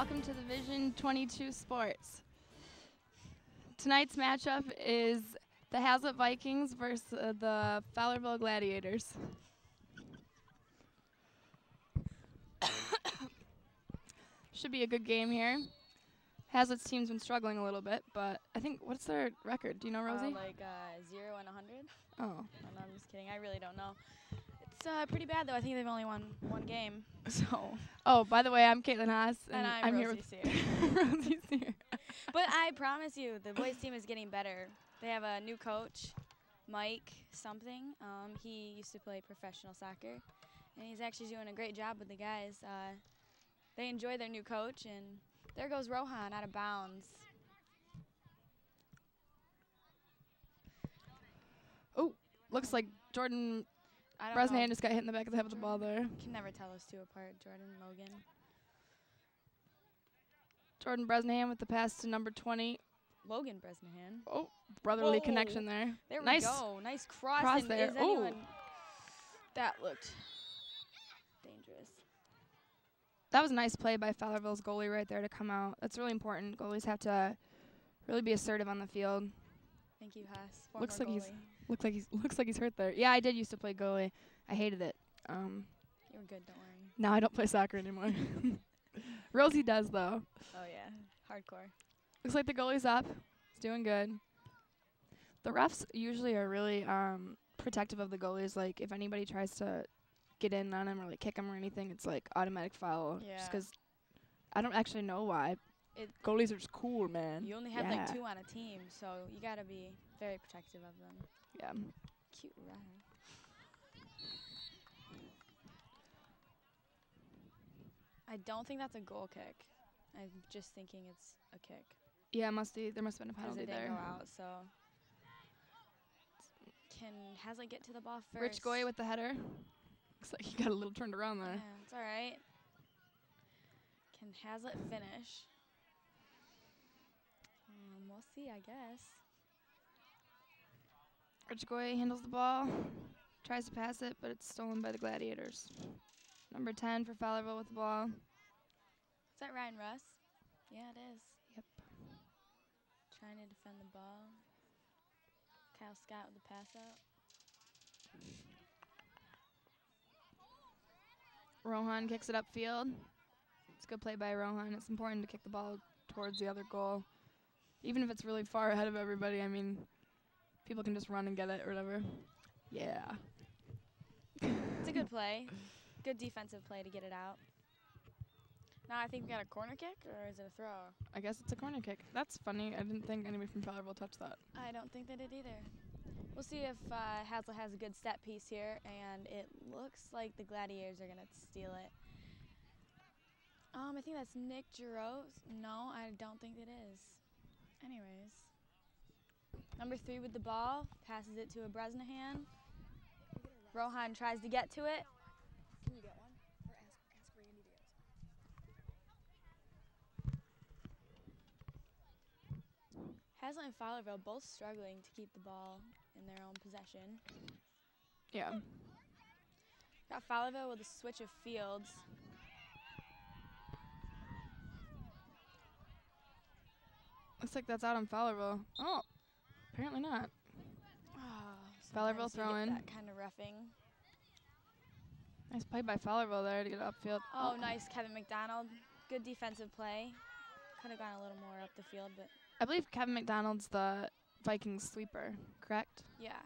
welcome to Division 22 Sports. Tonight's matchup is the Hazlet Vikings versus the Fowlerville Gladiators. Should be a good game here. Hazlet's team's been struggling a little bit, but I think, what's their record? Do you know, Rosie? 0 and 100. Oh. No, I'm just kidding. I really don't know. It's pretty bad, though. I think they've only won one game. So. Oh, by the way, I'm Caitlin Haas, and I'm here Rosie with Rosie Sear. But I promise you, the boys' team is getting better. They have a new coach, Mike something. He used to play professional soccer, and he's actually doing a great job with the guys. They enjoy their new coach, and there goes Rohan out of bounds. Oh, looks like Jordan I don't Bresnahan know. just got hit in the back of the head with the ball there. Can never tell those two apart, Jordan and Logan. Jordan Bresnahan with the pass to number 20. Logan Bresnahan. Oh, brotherly Whoa. connection there. There Nice we go. Nice cross. cross and there. Is Ooh. anyone that looked dangerous. That was a nice play by Fowlerville's goalie right there to come out. That's really important. Goalies have to really be assertive on the field. Thank you, Haas. Looks Former like goalie. looks like he's hurt there. Yeah, I did used to play goalie. I hated it. You were good, don't worry. Now I don't play soccer anymore. Rosie does though. Oh yeah, hardcore. Looks like the goalie's up. He's doing good. The refs usually are really protective of the goalies. Like if anybody tries to get in on him or like kick him or anything, it's like automatic foul. Yeah. Just 'cause I don't actually know why. Goalies are just cool, man. You only have Yeah. like 2 on a team, so you gotta be very protective of them. Yeah. Cute rat. I don't think that's a goal kick. I'm just thinking it's a kick. Yeah, there must have been a 'Cause penalty it didn't there. go out, so. Can Hazlitt get to the ball first? Rich Goy with the header. Looks like he got a little turned around there. Yeah, it's all right. Can Hazlitt finish? We'll see, I guess. Rich Goy handles the ball, tries to pass it, but it's stolen by the Gladiators. Number 10 for Fowlerville with the ball. Is that Ryan Russ? Yeah, it is. Yep. Trying to defend the ball. Kyle Scott with the pass out. Rohan kicks it upfield. It's a good play by Rohan. It's important to kick the ball towards the other goal. Even if it's really far ahead of everybody, I mean, people can just run and get it or whatever. Yeah. It's a good play. Good defensive play to get it out. Now I think we got a corner kick, or is it a throw? I guess it's a corner kick. That's funny. I didn't think anybody from Fowlerville touched that. I don't think they did either. We'll see if Hazlitt has a good set piece here, and it looks like the Gladiators are going to steal it. I think that's Nick Giroux. No, I don't think it is. Anyways. Number 3 with the ball, passes it to a Bresnahan. Rohan tries to get to it. Can you get one? Or ask Randy Diaz. Hazlitt and Fowlerville both struggling to keep the ball in their own possession. Yeah. Got Fowlerville with a switch of fields. Looks like that's out on Fowlerville. Oh, apparently not. Fowlerville Sometimes you get throwing. that kind of roughing. Nice play by Fowlerville there to get it upfield. Oh, nice, Kevin McDonald. Good defensive play. Could have gone a little more up the field, but I believe Kevin McDonald's the Vikings sweeper, correct? yeah.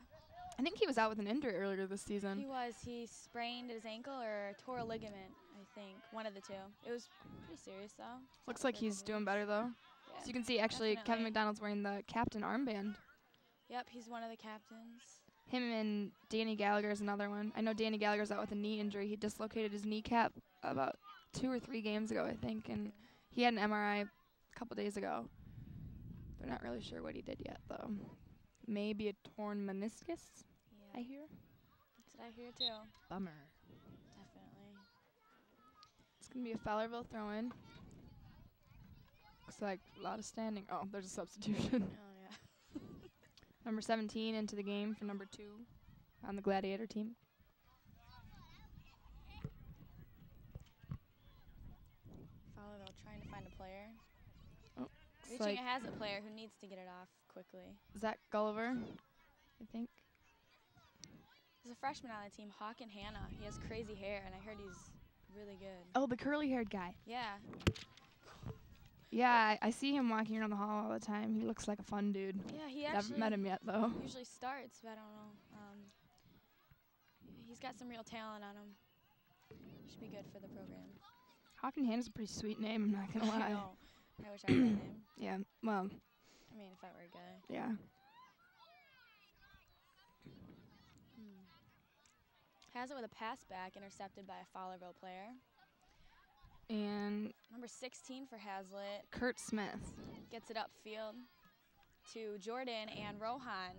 I think he was out with an injury earlier this season. He was. He sprained his ankle or tore a ligament, I think. One of the two. It was pretty serious, though. Looks like he's doing better, though. Yeah. So you can see, actually, Kevin Definitely. McDonald's wearing the captain armband. Yep, he's one of the captains. Him and Danny Gallagher's another one. I know Danny Gallagher's out with a knee injury. He dislocated his kneecap about 2 or 3 games ago, I think, and he had an MRI a couple days ago. They're not really sure what he did yet, though. Maybe a torn meniscus, Yeah. I hear. That's what I hear, too. Bummer. Definitely. It's going to be a Fowlerville throw-in. Looks like a lot of standing. Oh, there's a substitution. Oh, yeah. Number 17 into the game for number 2 on the Gladiator team. Fowlerville trying to find a player. Oh, it's Reaching like it has a player who needs to get it off quickly. Zach Gulliver, I think. There's a freshman on the team, Hawken Hannah. He has crazy hair, and I heard he's really good. Oh, the curly-haired guy. Yeah. Yeah, I see him walking around the hall all the time. He looks like a fun dude. Yeah, he Haven't actually met him yet, though. usually starts, but I don't know. He's got some real talent on him. Should be good for the program. Hawken Hannah's a pretty sweet name, I'm not going to I lie. know. I wish I had that name. Yeah, well, I mean, if I were a guy. yeah. Has it with a pass back, intercepted by a Fowlerville player. And Number 16 for Hazlitt Kurt Smith. gets it upfield to Jordan and Rohan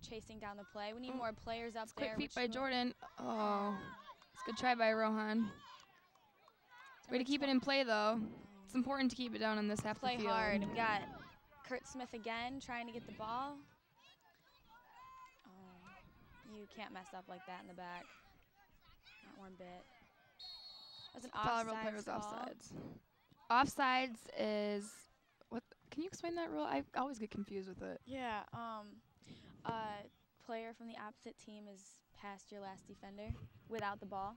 chasing down the play. We need more players up there. Quick feet which by will- Jordan. Oh, it's a good try by Rohan. Way to keep it in play, though. It's important to keep it down in this half of the Play field. hard. We got Kurt Smith again trying to get the ball. You can't mess up like that in the back. Not one bit. That's an Fowlerville offsides player was call. offsides. Offsides is what? Can you explain that rule? I always get confused with it. Yeah. A player from the opposite team is past your last defender without the ball,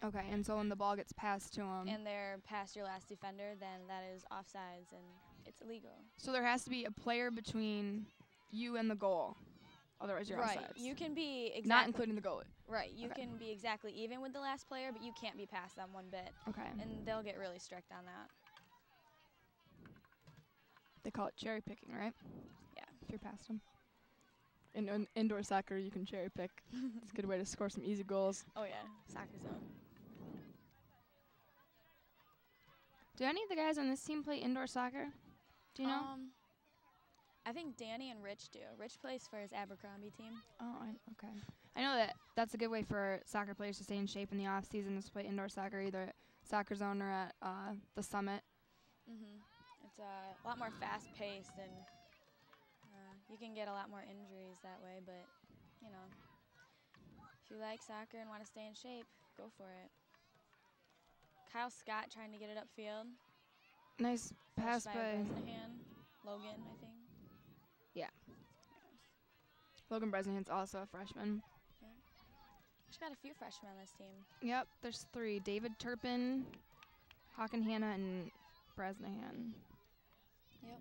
Okay, and so when the ball gets passed to him, and they're past your last defender, then that is offsides and it's illegal. so there has to be a player between you and the goal. Otherwise, you're Right. offsides. You can be exactly Not including the goalie. right. You Okay. can be exactly even with the last player, but you can't be past them one bit, Okay. and they'll get really strict on that. They call it cherry picking, right? Yeah. If you're past them. In indoor soccer, you can cherry pick. It's a good way to score some easy goals. Oh yeah, soccer zone. Do any of the guys on this team play indoor soccer? Do you know? I think Danny and Rich do. Rich plays for his Abercrombie team. Oh, okay. I know that that's a good way for soccer players to stay in shape in the off season is to play indoor soccer, either at Soccer Zone or at the Summit. It's a lot more fast-paced, and you can get a lot more injuries that way. But you know, if you like soccer and want to stay in shape, go for it. Kyle Scott trying to get it upfield. Nice pass Pushed by Bresnahan. Logan, I think. Logan Bresnahan's also a freshman. She's got a few freshmen on this team. Yep, there's 3. David Turpin, Hawken Hannah, and Bresnahan. Yep.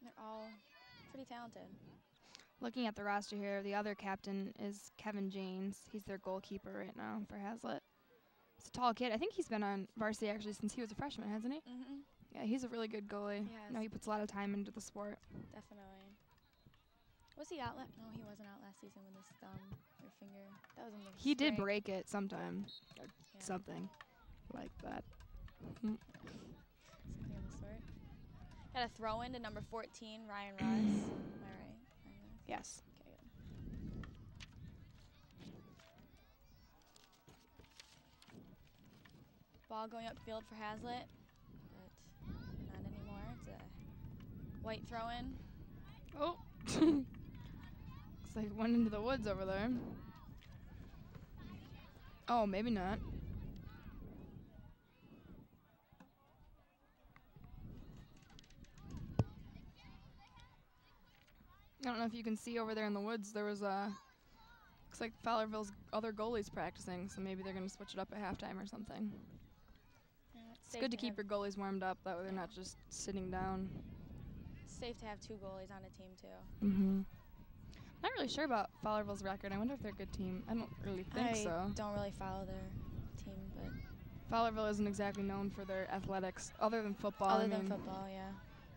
They're all pretty talented. Looking at the roster here, the other captain is Kevin James. He's their goalkeeper right now for Hazlitt. He's a tall kid. I think he's been on varsity actually since he was a freshman, hasn't he? Yeah, he's a really good goalie. He has. I know he puts a lot of time into the sport. Definitely. Was he out? No, he wasn't out last season with his thumb or finger. That was in the He did spring. break it sometime, or Yeah. something like that. Something of the sort. Got a throw in to number 14, Ryan Russ. Am I right? Ryan Russ? Yes. Okay, good. Ball going upfield for Hazlitt, but not anymore. It's a white throw in. Oh. Looks like it went into the woods over there. Oh, maybe not. I don't know if you can see over there in the woods. There was looks like Fowlerville's other goalies practicing, so maybe they're going to switch it up at halftime or something. Yeah, It's good to keep your goalies warmed up. That way they're not just sitting down. safe to have 2 goalies on a team too. Mm-hmm. Not really sure about Fowlerville's record. I wonder if they're a good team. I don't really think I so. don't really follow their team, but Fowlerville isn't exactly known for their athletics, other than football. other I than mean, football, yeah.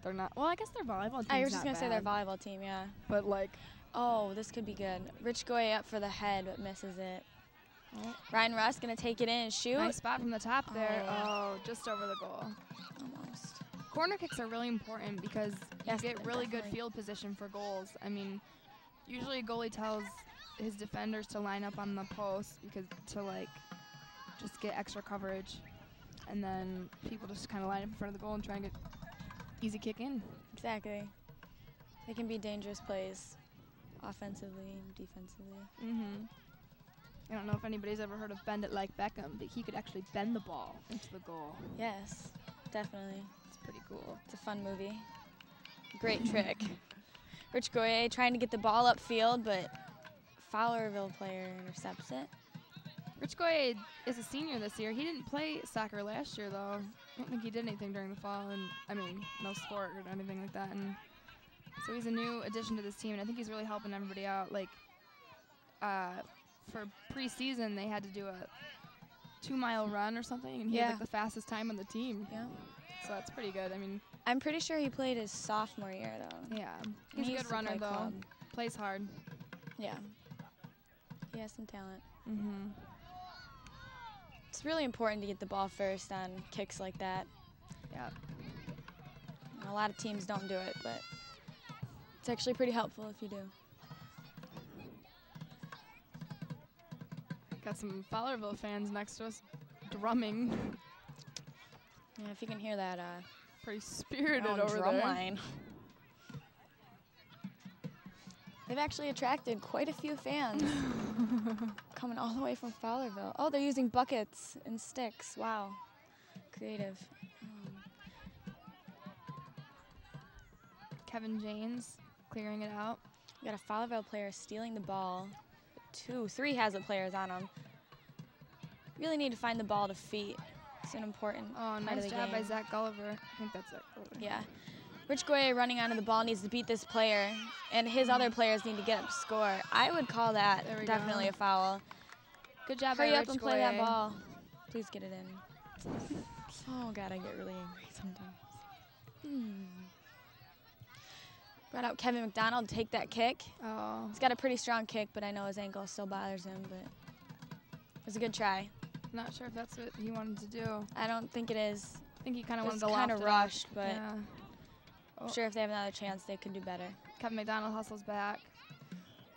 they're not. Well, I guess their volleyball team's I was just not gonna say their bad, volleyball team, yeah. but like, Oh, this could be good. Rich Goy up for the head, but misses it. oh, Ryan Russ gonna take it in and shoot. nice spot from the top there. Oh. Oh, just over the goal. Almost. Corner kicks are really important because Yes, you get really good definitely. field position for goals. I mean, usually a goalie tells his defenders to line up on the post because to like just get extra coverage, and then people just kind of line up in front of the goal and try and get easy kick in. Exactly. They can be dangerous plays, offensively and defensively. Mm-hmm. I don't know if anybody's ever heard of Bend It Like Beckham, but he could actually bend the ball into the goal. Yes, definitely. It's pretty cool. It's a fun movie. Great trick. Rich Goye trying to get the ball upfield, but Fowlerville player intercepts it. Rich Goye is a senior this year. He didn't play soccer last year, though. I don't think he did anything during the fall, and I mean, no sport or anything like that. And so he's a new addition to this team, and I think he's really helping everybody out. Like, for preseason, they had to do a 2-mile run or something, and he had like the fastest time on the team. Yeah. So that's pretty good. I mean, I'm pretty sure he played his sophomore year, though. yeah. He's a good runner, though. Club. Plays hard. Yeah. He has some talent. Mm-hmm. It's really important to get the ball first on kicks like that. Yeah. A lot of teams don't do it, but it's actually pretty helpful if you do. Got some Fowlerville fans next to us drumming. Yeah, if you can hear that, Pretty spirited over drum there. line. They've actually attracted quite a few fans coming all the way from Fowlerville. Oh, they're using buckets and sticks. Wow, creative. Kevin James clearing it out. We got a Fowlerville player stealing the ball. 3 Hazlitt players on him. Really need to find the ball to feet. It's an important part nice of the job by game. Zach Gulliver. I think that's Zach Gulliver. Yeah. Rich Goye running onto the ball needs to beat this player, and his other players need to get up to score. I would call that definitely a foul. Good job Hurry by up Rich and Goye. play that ball. Please get it in. Oh, God, I get really angry sometimes. Brought out Kevin McDonald to take that kick. Oh. He's got a pretty strong kick, but I know his ankle still bothers him, but it was a good try. Not sure if that's what he wanted to do. I don't think it is. I think he kind of wanted It's to loft kind it of up. rushed, but Yeah. I'm sure if they have another chance, they could do better. Kevin McDonald hustles back.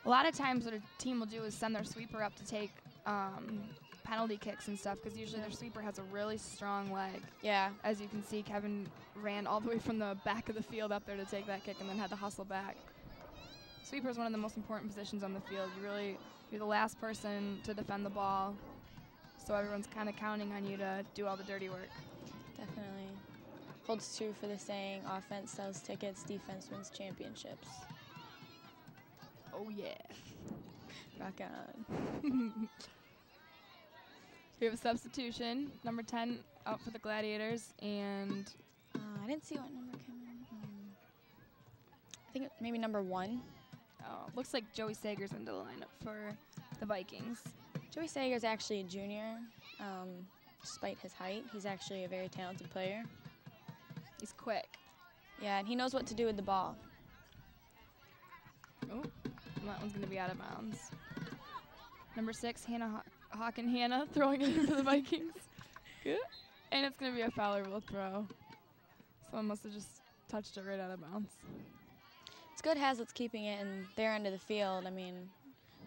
A lot of times what a team will do is send their sweeper up to take penalty kicks and stuff, because usually their sweeper has a really strong leg. Yeah. As you can see, Kevin ran all the way from the back of the field up there to take that kick and then had to hustle back. Sweeper is one of the most important positions on the field. You're the last person to defend the ball, so everyone's kind of counting on you to do all the dirty work. Definitely. Holds true for the saying, offense sells tickets, defense wins championships. Oh, yeah. Rock on. We have a substitution. Number 10 out for the Gladiators, and I didn't see what number came in. I think maybe number 1. looks like Joey Sager's into the lineup for the Vikings. Joey Sager's actually a junior. Despite his height, he's actually a very talented player. He's quick. Yeah, and he knows what to do with the ball. Oh, that one's going to be out of bounds. Number 6, Hannah Hawken throwing it in for the Vikings. Good. And it's going to be a Fowlerville throw. Someone must have just touched it right out of bounds. It's good Hazlitt's keeping it in their end of the field. I mean,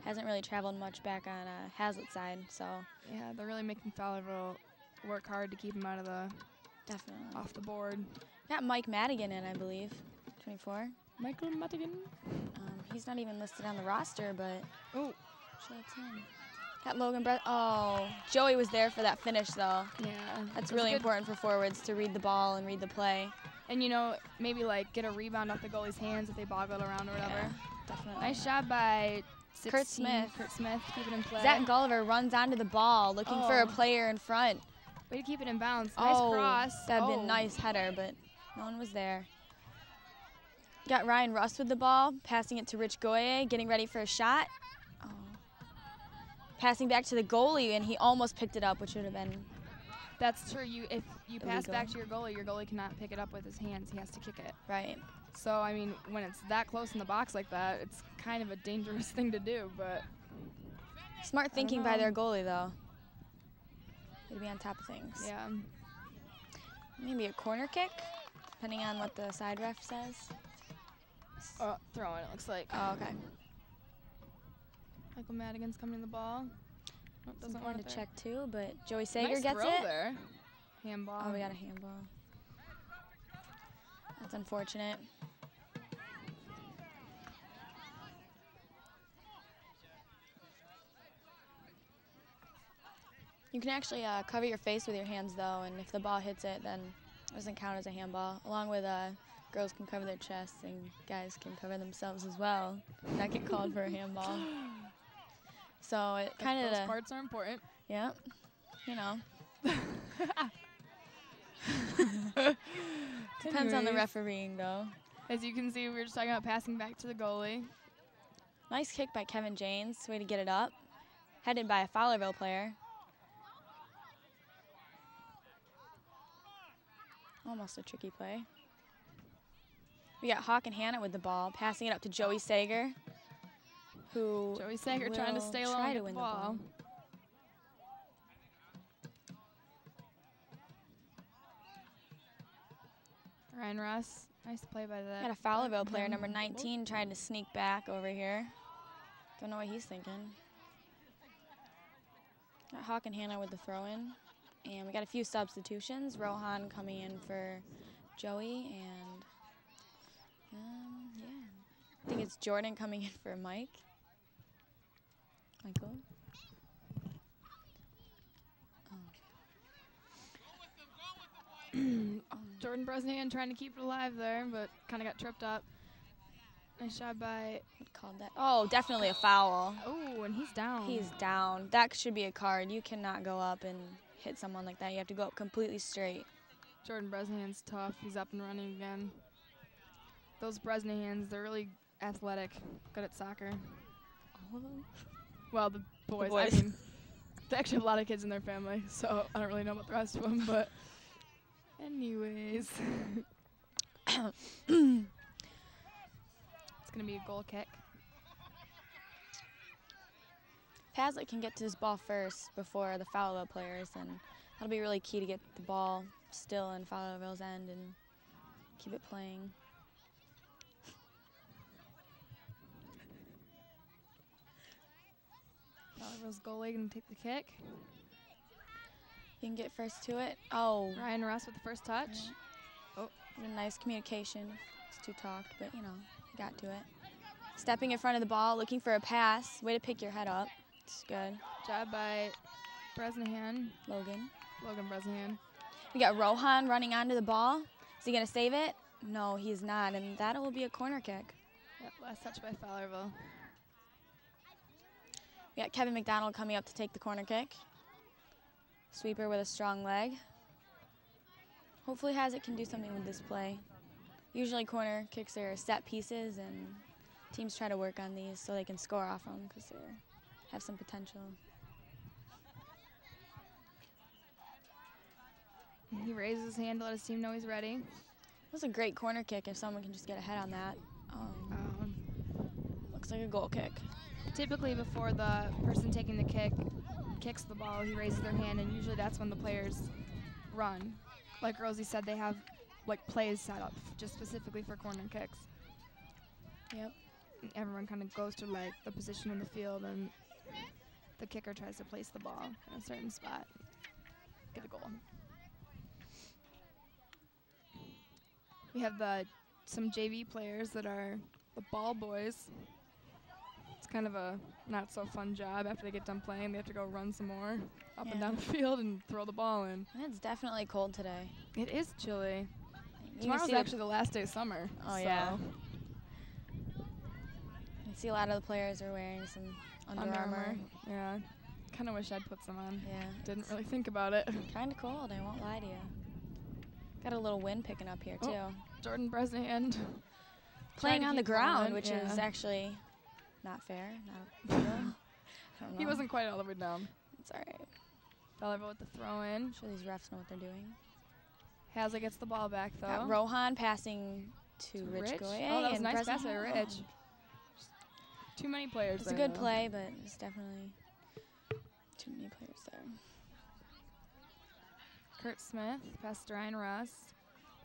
hasn't really traveled much back on Hazlitt's side, so. Yeah, they're really making Fowlerville work hard to keep him out of the Definitely. off the board. Got Mike Madigan in, I believe, 24. Michael Madigan. He's not even listed on the roster, but Oh, that's him. Got Logan Brett. Oh, Joey was there for that finish, though. yeah. That's really important for forwards to read the ball and read the play. And, maybe, get a rebound off the goalie's hands if they boggle it around or whatever. Yeah, definitely. Nice job by 16, Kurt Smith. Kurt Smith, keeping it in play. Zach Gulliver runs onto the ball, looking for a player in front. Way to keep it in bounds. Nice cross. That'd been a nice header, but no one was there. Got Ryan Russ with the ball, passing it to Rich Goye, getting ready for a shot. Oh. Passing back to the goalie, and he almost picked it up, which would have been. That's true. If you pass illegal. back to your goalie cannot pick it up with his hands. He has to kick it. Right. So, I mean, when it's that close in the box like that, it's kind of a dangerous thing to do, but. Smart thinking by their goalie, though. To be on top of things. Yeah. Maybe a corner kick, depending on what the side ref says. Throwing, it looks like. Oh, okay. Michael Madigan's coming to the ball. Oh, It's doesn't want important it to there. check, too, but Joey Sager Nice gets throw it. there. Handball. Oh, we got a handball. That's unfortunate. You can actually cover your face with your hands, though, and if the ball hits it, then it doesn't count as a handball. Along with girls can cover their chests and guys can cover themselves as well. Not get called for a handball. So it kind of... Those parts are important. Yeah, you know. Depends on the refereeing, though. As you can see, we were just talking about passing back to the goalie. Nice kick by Kevin Janes. Way to get it up. Headed by a Fowlerville player. Almost a tricky play. We got Hawk and Hannah with the ball, passing it up to Joey Sager, who Joey Sager trying to stay along with the ball. Ryan Ross, nice play by that. Got a Fowlerville player, number 19, trying to sneak back over here. Don't know what he's thinking. Got Hawk and Hannah with the throw-in. And we got a few substitutions. Rohan coming in for Joey, and yeah. I think it's Jordan coming in for Michael. Jordan Bresnahan trying to keep it alive there, but kind of got tripped up. Nice job by... What called that? Oh, definitely a foul. Oh, and he's down. He's down. That should be a card. You cannot go up and hit someone like that. You have to go up completely straight. Jordan Bresnahan's tough. He's up and running again. Those Bresnahans, they're really athletic, good at soccer. All of them? Well, the boys. I mean, they actually have a lot of kids in their family, so I don't really know about the rest of them, but anyways. It's going to be a goal kick. Hazlitt can get to his ball first before the Fowlerville players, and that'll be really key to get the ball still in Fowlerville's end and keep it playing. Fowlerville's goalie going to take the kick. You can get first to it. Oh. Ryan Russ with the first touch. Yeah. Oh, a nice communication. It's too talked, but you know, you got to it. Stepping in front of the ball, looking for a pass. Way to pick your head up. It's good. Job by Bresnahan. Logan Bresnahan. We got Rohan running onto the ball. Is he going to save it? No, he's not, and that will be a corner kick. Yep, last touch by Fowlerville. We got Kevin McDonald coming up to take the corner kick. Sweeper with a strong leg. Hopefully Hazlitt can do something with this play. Usually corner kicks are set pieces, and teams try to work on these so they can score off them because they have some potential. He raises his hand to let his team know he's ready. That's a great corner kick if someone can just get ahead on that. Looks like a goal kick. Typically before the person taking the kick kicks the ball, he raises their hand, and usually that's when the players run. Like Rosie said, they have like plays set up just specifically for corner kicks. Yep. And everyone kind of goes to like the position in the field, and the kicker tries to place the ball in a certain spot, get a goal. We have some JV players that are the ball boys. It's kind of a not so fun job. After they get done playing, they have to go run some more up and down the field and throw the ball in. And it's definitely cold today. It is chilly. You Tomorrow's actually the last day of summer. Oh, so. yeah. You see a lot of the players are wearing some Under Armour. Yeah. Kind of wish I'd put some on. Yeah. Didn't really think about it. Kind of cold, I won't lie to you. Got a little wind picking up here, too. Jordan Bresnahan. Playing on the ground, which is actually not fair. I don't know. He wasn't quite all the way down. It's all right. Fowlerville with the throw in. I'm sure these refs know what they're doing. Hazlitt gets the ball back, though. Got Rohan passing to Rich Goye. Oh, that was a nice pass by Rich. Too many players there. It's a good play, but it's definitely too many players there. Kurt Smith, pass to Ryan Ross.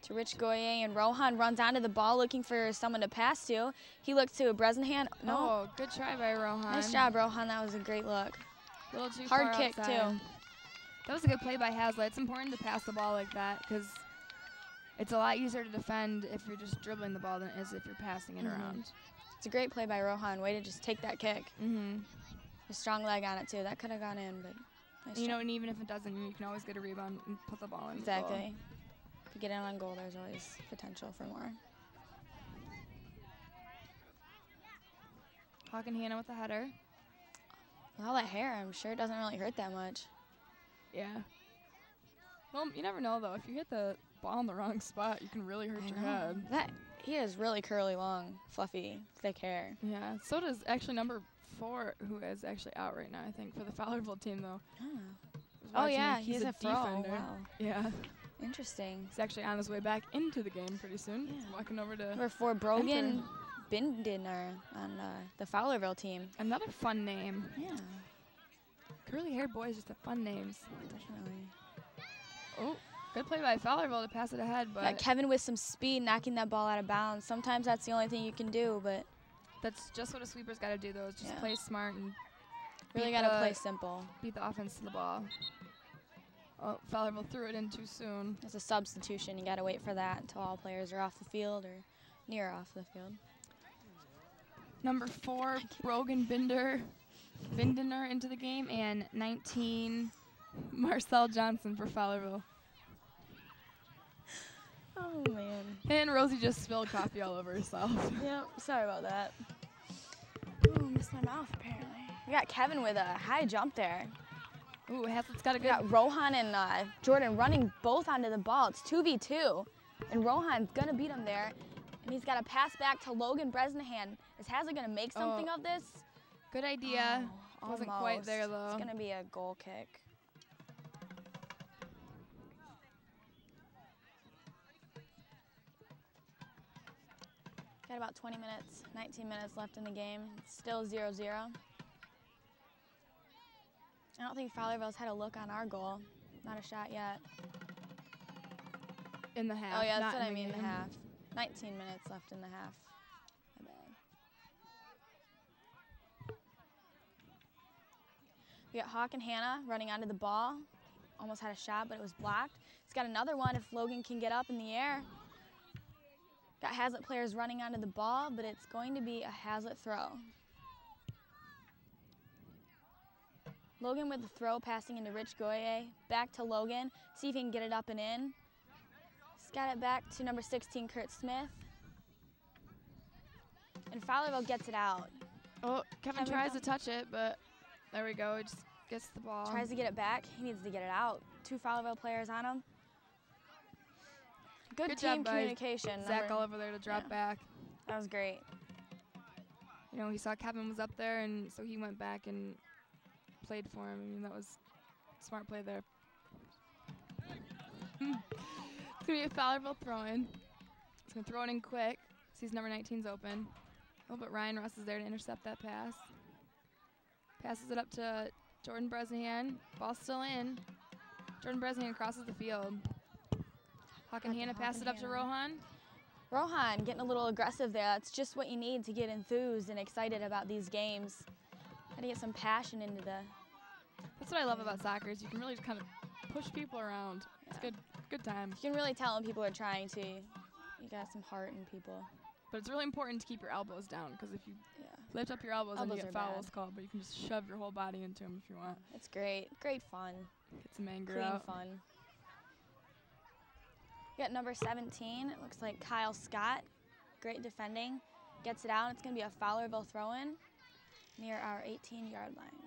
To Rich Goye, and Rohan runs onto the ball looking for someone to pass to. He looked to Bresnahan. No. Oh, good try by Rohan. Nice job, Rohan. That was a great look. A little too hard far kick, outside. too. That was a good play by Hazlitt. It's important to pass the ball like that because it's a lot easier to defend if you're just dribbling the ball than it is if you're passing it around. It's a great play by Rohan. Way to just take that kick. Mm-hmm. A strong leg on it, too. That could have gone in, but Nice You know, job. and even if it doesn't, you can always get a rebound and put the ball in. the goal. Exactly. If you get in on goal, there's always potential for more. Hawken Hannah with the header. With all that hair, I'm sure it doesn't really hurt that much. Yeah. Well, you never know, though. If you hit the ball in the wrong spot, you can really hurt I your know. head. He has really curly, long, fluffy, thick hair. Yeah. So does actually number 4, who is actually out right now, I think, for the Fowlerville team, though. Oh, Was oh watching, yeah, like, he's a pro. defender. Wow. Yeah. Interesting. He's actually on his way back into the game pretty soon. Yeah. He's walking over to Number 4, Brogan Binden on the Fowlerville team. another fun name. Yeah, Curly-haired boys just have fun names. definitely. Oh, good play by Fowlerville to pass it ahead, but Got Kevin with some speed, knocking that ball out of bounds. Sometimes that's the only thing you can do, but that's just what a sweeper's got to do, though, is just Yeah. play smart and really beat got to the- play simple. beat the offense to the ball. Oh, Fowlerville threw it in too soon. It's a substitution. You got to wait for that until all players are off the field or near off the field. Number 4, Brogan Bindener into the game, and 19, Marcel Johnson for Fowlerville. Oh, man. And Rosie just spilled coffee all over herself. Yep, sorry about that. Ooh, missed my mouth, apparently. We got Kevin with a high jump there. Ooh, Haslett's got a We good. got Rohan and Jordan running both onto the ball. It's 2v2, and Rohan's going to beat him there. And he's got to pass back to Logan Bresnahan. Is Haslett going to make something of this? Good idea. Oh, Wasn't quite there, though. It's going to be a goal kick. Got about 20 minutes, 19 minutes left in the game. It's still 0-0. I don't think Fowlerville's had a look on our goal. Not a shot yet. In the half. Oh yeah, not that's what I in mean, the game. half. 19 minutes left in the half. My bad. We got Hawk and Hannah running onto the ball. Almost had a shot, but it was blocked. He's got another one if Logan can get up in the air. Got Haslett players running onto the ball, but it's going to be a Haslett throw. Logan with the throw, passing into Rich Goye. Back to Logan. See if he can get it up and in. He's got it back to number 16, Kurt Smith. And Fowlerville gets it out. Oh, Kevin Kevin tries to got- touch it, but there we go. He just gets the ball. Tries to get it back. He needs to get it out. 2 Fowlerville players on him. Good Good team job by communication. Zach Number- all over there to drop yeah. back. That was great. You know, he saw Kevin was up there, and so he went back and played for him. I mean, that was a smart play there. It's going to be a Fowlerville throw-in. He's going to throw it in quick. Sees number 19's open. Oh, but Ryan Russ is there to intercept that pass. Passes it up to Jordan Bresnahan. Ball's still in. Jordan Bresnahan crosses the field. Hawk and Got the Hannah Hawk pass and it up to Hannah. Rohan. Rohan getting a little aggressive there. That's just what you need to get enthused and excited about these games. Got to get some passion into the. That's what I love about soccer is you can really just kind of push people around. It's Yeah. good time. You can really tell when people are trying to. You got some heart in people. But it's really important to keep your elbows down because if you Yeah, lift up your elbows, then you Elbows get are bad. fouls called. But you can just shove your whole body into them if you want. it's great. Great fun. Get some anger Clean out. fun. We got number 17. It looks like Kyle Scott. Great defending. Gets it out. It's going to be a Fowlerville throw-in near our 18-yard line.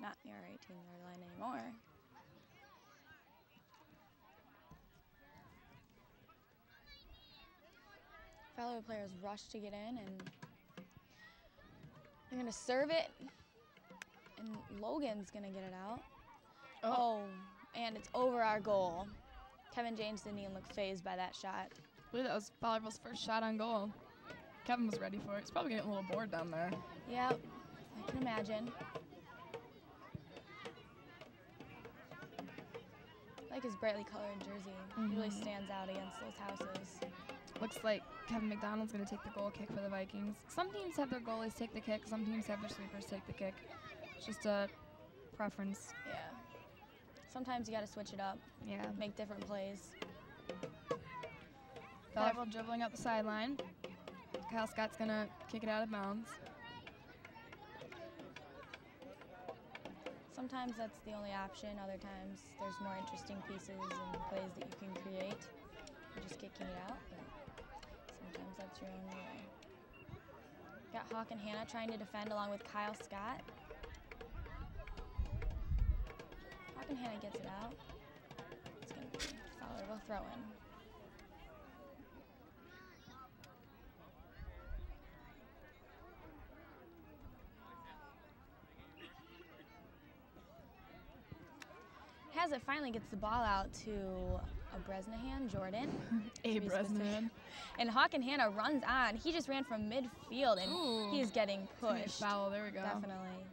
Not near our 18-yard line anymore. Fowlerville players rush to get in, and they're going to serve it. And Logan's going to get it out. Oh, and it's over our goal. Kevin James didn't even look phased by that shot. I believe that was Fowlerville's first shot on goal. Kevin was ready for it. He's probably getting a little bored down there. Yep, I can imagine. I like his brightly colored jersey. It really Mhm. stands out against those houses. Looks like Kevin McDonald's going to take the goal kick for the Vikings. Some teams have their goalies take the kick. Some teams have their sweepers take the kick. It's just a preference. Yeah. Sometimes you got to switch it up, Yeah. make different plays. Fowlerville dribbling up the sideline. Kyle Scott's going to kick it out of bounds. Sometimes that's the only option. Other times there's more interesting pieces and plays that you can create. You're just kicking it out, but sometimes that's your only way. Got Hawk and Hannah trying to defend along with Kyle Scott. Hawk and Hannah gets it out. It's going to be Fowlerville throw-in. Hazlitt finally gets the ball out to a Bresnahan, Jordan. A Bresnahan. And Hawk and Hannah runs on. He just ran from midfield, and he is getting pushed. Foul, there we go. Definitely.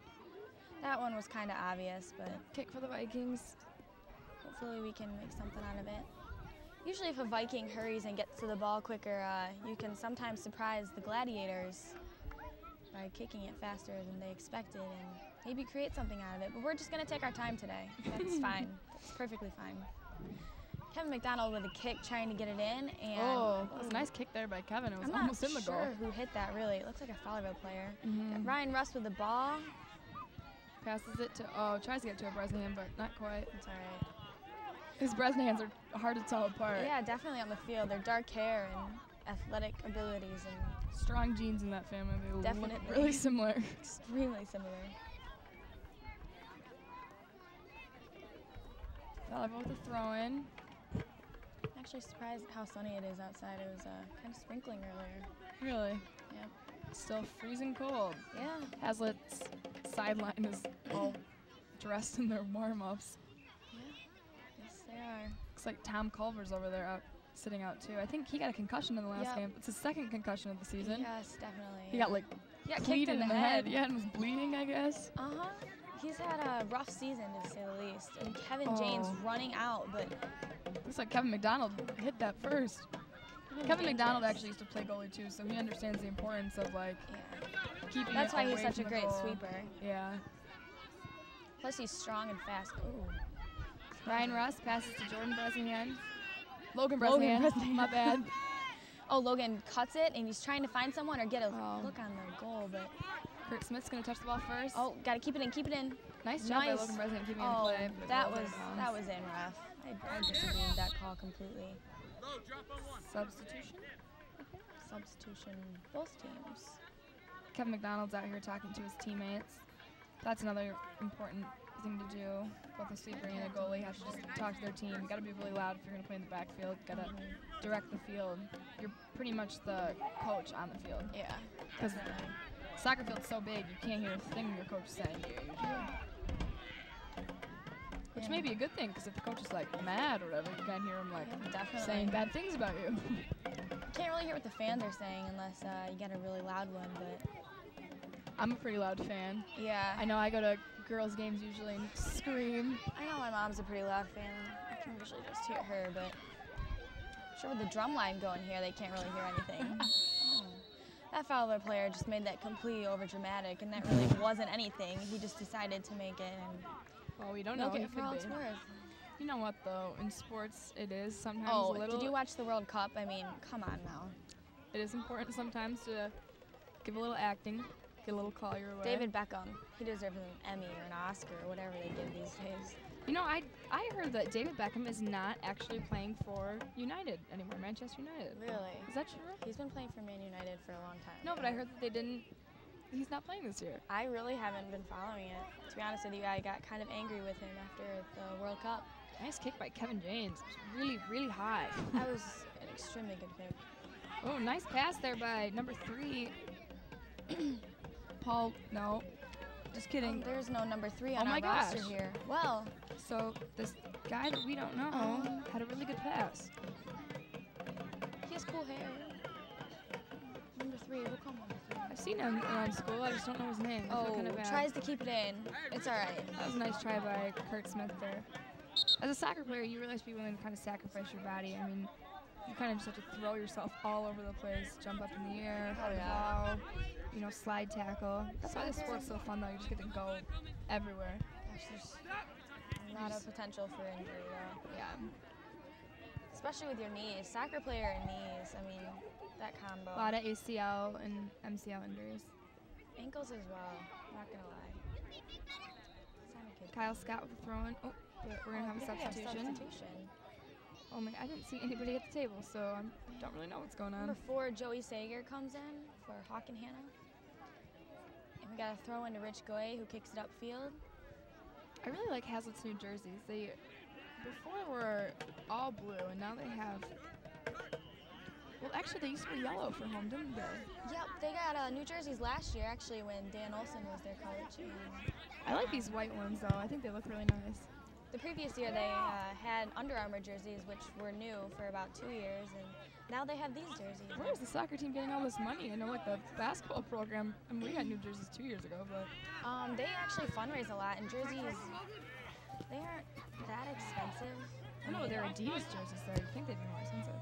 That one was kind of obvious, but Kick for the Vikings. hopefully we can make something out of it. Usually if a Viking hurries and gets to the ball quicker, you can sometimes surprise the Gladiators by kicking it faster than they expected and maybe create something out of it. But we're just going to take our time today. That's fine. That's perfectly fine. Kevin McDonald with a kick trying to get it in. And That was a nice kick there by Kevin. It was almost in the goal. I'm not sure who hit that, really. It looks like a Fowlerville player. Mhm. Ryan Russ with the ball. Passes it to, tries to get to a Bresnahan, but not quite. It's all right. His Bresnahans are hard to tell apart. Yeah, definitely on the field. They're dark hair and athletic abilities and Strong genes in that family. They Definitely. look really similar. extremely similar. Fowlerville with a throw-in. Actually surprised at how sunny it is outside. It was kind of sprinkling earlier. Really? Yeah. Still freezing cold. Yeah. Hazlitt's sideline is all dressed in their warm-ups. Yes, they are. Looks like Tom Culver's over there sitting out too. I think he got a concussion in the last Yep. game. It's his second concussion of the season. Yes, definitely. He got like yeah, kicked cleated in in the the head. head. Yeah, and was bleeding, I guess. Uh-huh. He's had a rough season, to say the least. And Kevin James running out, but Looks like Kevin McDonald hit that first. Kevin McDonald actually used to play goalie too, so he understands the importance of like yeah. keeping That's it why he's away such from a the great goal. sweeper. Yeah. Plus he's strong and fast. Ooh. Ryan Russ passes to Jordan Bresnahan. Logan Logan Bresnahan. Bresnahan. My bad. Oh, Logan cuts it, and he's trying to find someone or get a Oh. look on the goal, but Kurt Smith's gonna touch the ball first. oh, gotta keep it in, keep it in. Nice job by nice. Logan Bresnahan keeping it in Oh, play. but it that rolls was out of bounds. in rough. I disagree with that call completely. Substitution. Substitution, both teams. Kevin McDonald's out here talking to his teammates. That's another important thing to do. Both a sweeper and a goalie have to just talk to their team. You gotta be really loud if you're gonna play in the backfield. Gotta direct the field. You're pretty much the coach on the field. Yeah. Because soccer field's so big, you can't hear a thing your coach is saying to you usually. Which may be a good thing, because if the coach is like mad or whatever, you can't hear him like Definitely. saying bad things about you. You can't really hear what the fans are saying unless you get a really loud one, but I'm a pretty loud fan. yeah. I know I go to girls' games usually and scream. I know my mom's a pretty loud fan. I can usually just hear her, but I'm sure with the drum line going here, they can't really hear anything. Oh. That Fowler player just made that completely overdramatic, and that really wasn't anything. He just decided to make it and Well, we don't know. milk It it for all could it's be. worth. You know what, though? In sports, it is sometimes Oh, a little. did you watch the World Cup? I mean, come on now. It is important sometimes to give a little acting, get a little call your way. David Beckham, he deserves an Emmy or an Oscar or whatever they give these days. You know, I heard that David Beckham is not actually playing for United anymore, Manchester United. Really? Is that true? He's been playing for Man United for a long time. No, but I heard that they didn't. He's not playing this year. I really haven't been following it. To be honest with you, I got kind of angry with him after the World Cup. Nice kick by Kevin James. It was really, really high. That was an extremely good kick. Oh, nice pass there by number 3. Paul, no. Just kidding. There's no number 3 on Oh our my roster gosh. here. Well, So this guy that we don't know had a really good pass. he has cool hair. Number 3, we'll call him number 3. I've seen him around school. I just don't know his name. I feel Oh, kinda bad. tries to keep it in. It's all right. That was a nice try by Kurt Smith there. As a soccer player, you realize people willing to kind of sacrifice your body. I mean, you kind of just have to throw yourself all over the place, jump up in the air, Oh, yeah. wow, you know, slide tackle. That's why this sport's so fun, though. You just get to go everywhere. Gosh, there's a lot of potential for injury, though. Yeah. Especially with your knees. Soccer player and knees, I mean, that combo. A lot of ACL and MCL injuries. Ankles as well, not gonna lie. It's not a kid. Kyle Scott with the throw-in. Oh, but we're going to have a I think we substitution. Oh my, I didn't see anybody at the table, so I don't really know what's going on. Number 4, Joey Sager comes in for Hawk and Hannah. And we got a throw into Rich Goy, who kicks it upfield. I really like Hazlitt's new jerseys. They before were all blue, and now they have. Well, actually, they used to be yellow for home, didn't they? Yep, they got new jerseys last year, actually, when Dan Olson was their coach. And, I like these white ones, though. I think they look really nice. the previous year, they had Under Armour jerseys, which were new for about 2 years, and now they have these jerseys. Where is the soccer team getting all this money? I know, like, the basketball program, I mean, we got new jerseys 2 years ago, but. They actually fundraise a lot, and jerseys, they aren't that expensive. I know they're Adidas jerseys, though. You'd think they'd be more expensive.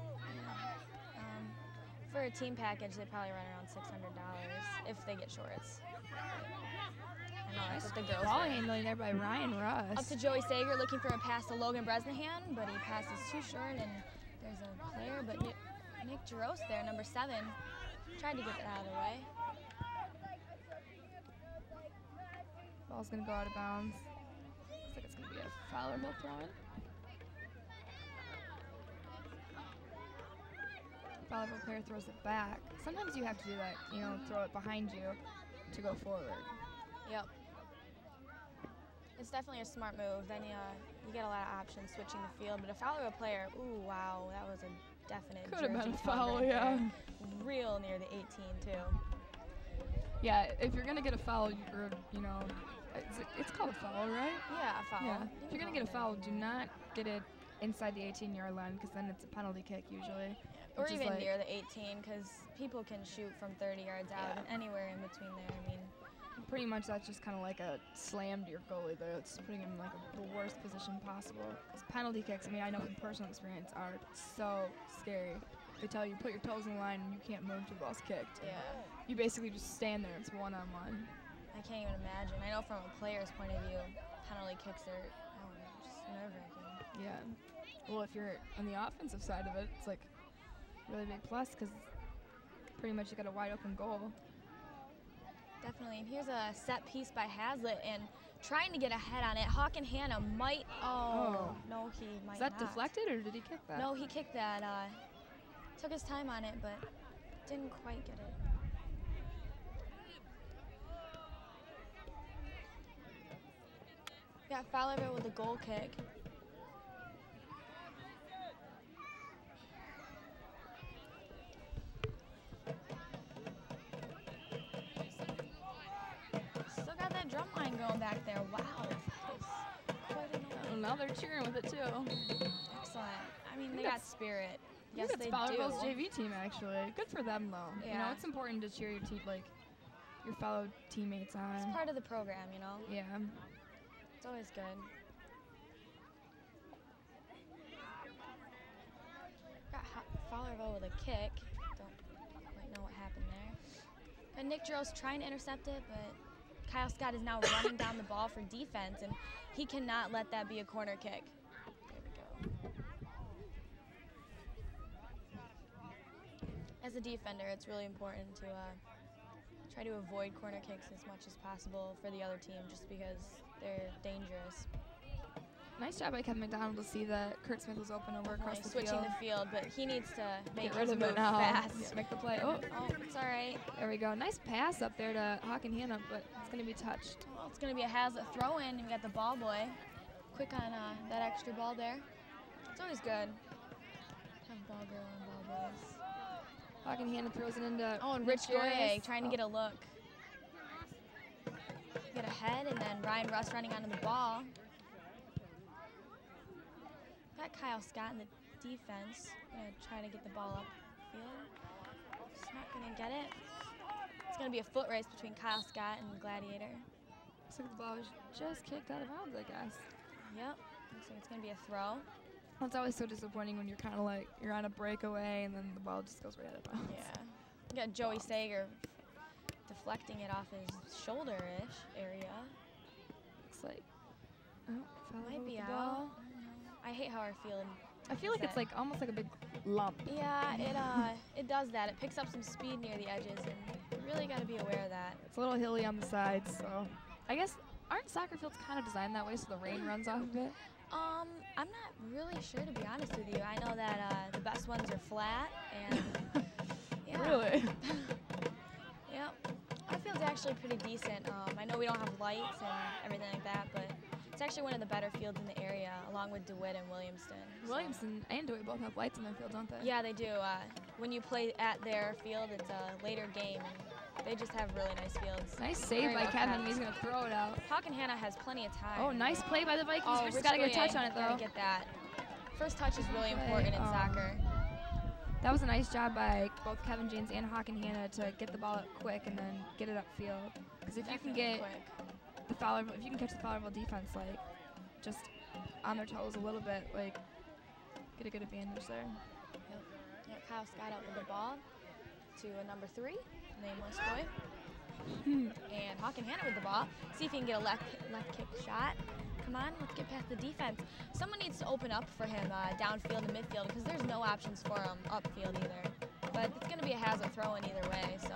For a team package, they probably run around $600 if they get shorts. I know, that's what the girls Ball wear. handling there by Ryan Russ. Up to Joey Sager looking for a pass to Logan Bresnahan, but he passes too short, and there's a player, but Nick Jaros there, number 7, tried to get it out of the way. Ball's going to go out of bounds. Looks like it's going to be a Fowlerville throw-in. Fowlerville player throws it back. Sometimes you have to do that, you know, throw it behind you to go forward. Yep. It's definitely a smart move. Then you get a lot of options switching the field. But a Fowlerville player, ooh, wow, that was a definite Could have been jersey a foul, right yeah. there. Real near the 18, too. Yeah, if you're going to get a foul, or, you know, it's called a foul, right? Yeah, a foul. Yeah. If you're going to get a foul, do not get it inside the 18-yard line, because then it's a penalty kick usually. Or which is even like, near the 18, because people can shoot from 30 yards out Yeah. and anywhere in between there. I mean, pretty much that's just kind of like a slam to your goalie there. It's putting him in like the worst position possible. Because penalty kicks, I mean, I know from personal experience, are so scary. They tell you put your toes in the line and you can't move till the ball's kicked. yeah, You basically just stand there. It's one-on-one. I can't even imagine. I know from a player's point of view, penalty kicks are just nerve-wracking. Yeah. Well, if you're on the offensive side of it, it's like really big plus because pretty much you got a wide open goal. Definitely. And here's a set piece by Hazlitt and trying to get ahead on it. Hawk and Hannah might. Oh. No, he might Is that not. deflected or did he kick that? No, he kicked that. Took his time on it, but didn't quite get it. Got Fowlerville with a goal kick. Still got that drum line going back there. Wow. That is quite annoying. Now they're cheering with it too. Excellent. I mean, they think got spirit. I Yes, think they it's Fowlerville's do. JV team actually. Good for them though. You know, Yeah. it's important to cheer your team, like your fellow teammates on. It's part of the program, you know? Yeah. It's always good. Got Fowlerville with a kick. Don't quite know what happened there. Got Nick Jaros trying to intercept it, but Kyle Scott is now running down the ball for defense, and he cannot let that be a corner kick. There we go. As a defender, it's really important to try to avoid corner kicks as much as possible for the other team, just because they're dangerous. Nice job by Kevin McDonald to see that Kurt Smith was open over across the Switching field. the field, but he needs to make Get rid his of move it now. fast. Yeah, make the play. Oh, Oh, it's all right. there we go. Nice pass up there to Hawk and Hannah, but it's going to be touched. Well, it's going to be a Hazlitt throw in, and we got the ball boy. Quick on that extra ball there. It's always good. Have ball girl and ball boys. Hawk and Hannah throws it into. Oh, and Rich Jaros. Goye trying to get a look. Get ahead, and then Ryan Russ running onto the ball. Got Kyle Scott in the defense. Gonna try to get the ball upfield. Just not gonna get it. It's gonna be a foot race between Kyle Scott and Gladiator. Looks like the ball was just kicked out of bounds, I guess. Yep. Looks like it's gonna be a throw. Well, it's always so disappointing when you're kind of like, you're on a breakaway and then the ball just goes right out of bounds. Yeah. We got Joey Sager deflecting it off his shoulder-ish area. Looks like. Oh, Might Fowlerville be with the out. ball. I hate how our field. I feel like it's like almost like a big lump. Yeah, it does that. It picks up some speed near the edges, and you really got to be aware of that. It's a little hilly on the sides, so I guess aren't soccer fields kind of designed that way so the rain runs off of it? I'm not really sure, to be honest with you. I know that the best ones are flat, and yeah. Really? Yep. Our field's actually pretty decent. I know we don't have lights and everything like that, but it's actually one of the better fields in the area, along with DeWitt and Williamston. So. Williamson and DeWitt both have lights on their field, don't they? Yeah, they do. When you play at their field, it's a later game, and they just have really nice fields. Nice save Very by well Kevin. kept. He's going to throw it out. Hawk and Hannah has plenty of time. Oh, nice play by the Vikings. Oh, We just got to get a touch on it, gotta though. get that. First touch is really Play. important in Oh. soccer. That was a nice job by both Kevin James and Hawk and Hannah to get the ball up quick and then get it upfield. Because if you can Definitely get quick. the Fowlerville, if you can catch the Fowlerville defense, like, just on their toes a little bit, like, get a good advantage there. Yep, Kyle Scott out with the ball to a number 3, nameless boy. And Hawk and Hannah with the ball. See if he can get a left kick shot. Come on, let's get past the defense. Someone needs to open up for him downfield and midfield because there's no options for him upfield either. But it's going to be a hazard throw in either way, so.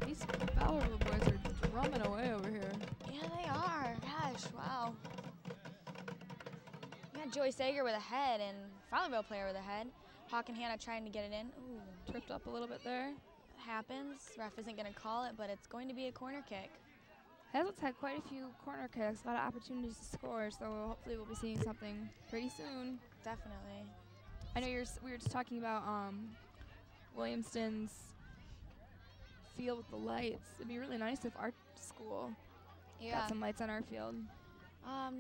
These Fowlerville boys are drumming away over here. Yeah, they are. Gosh, wow. We got Joey Sager with a head and Fowlerville player with a head. Hawk and Hannah trying to get it in. Ooh, Tripped up a little bit there. happens. Ref isn't going to call it, but it's going to be a corner kick. Hazlett's had quite a few corner kicks, a lot of opportunities to score, so hopefully we'll be seeing something pretty soon. Definitely. I know we were just talking about Williamston's field with the lights. It'd be really nice if our school got some lights on our field.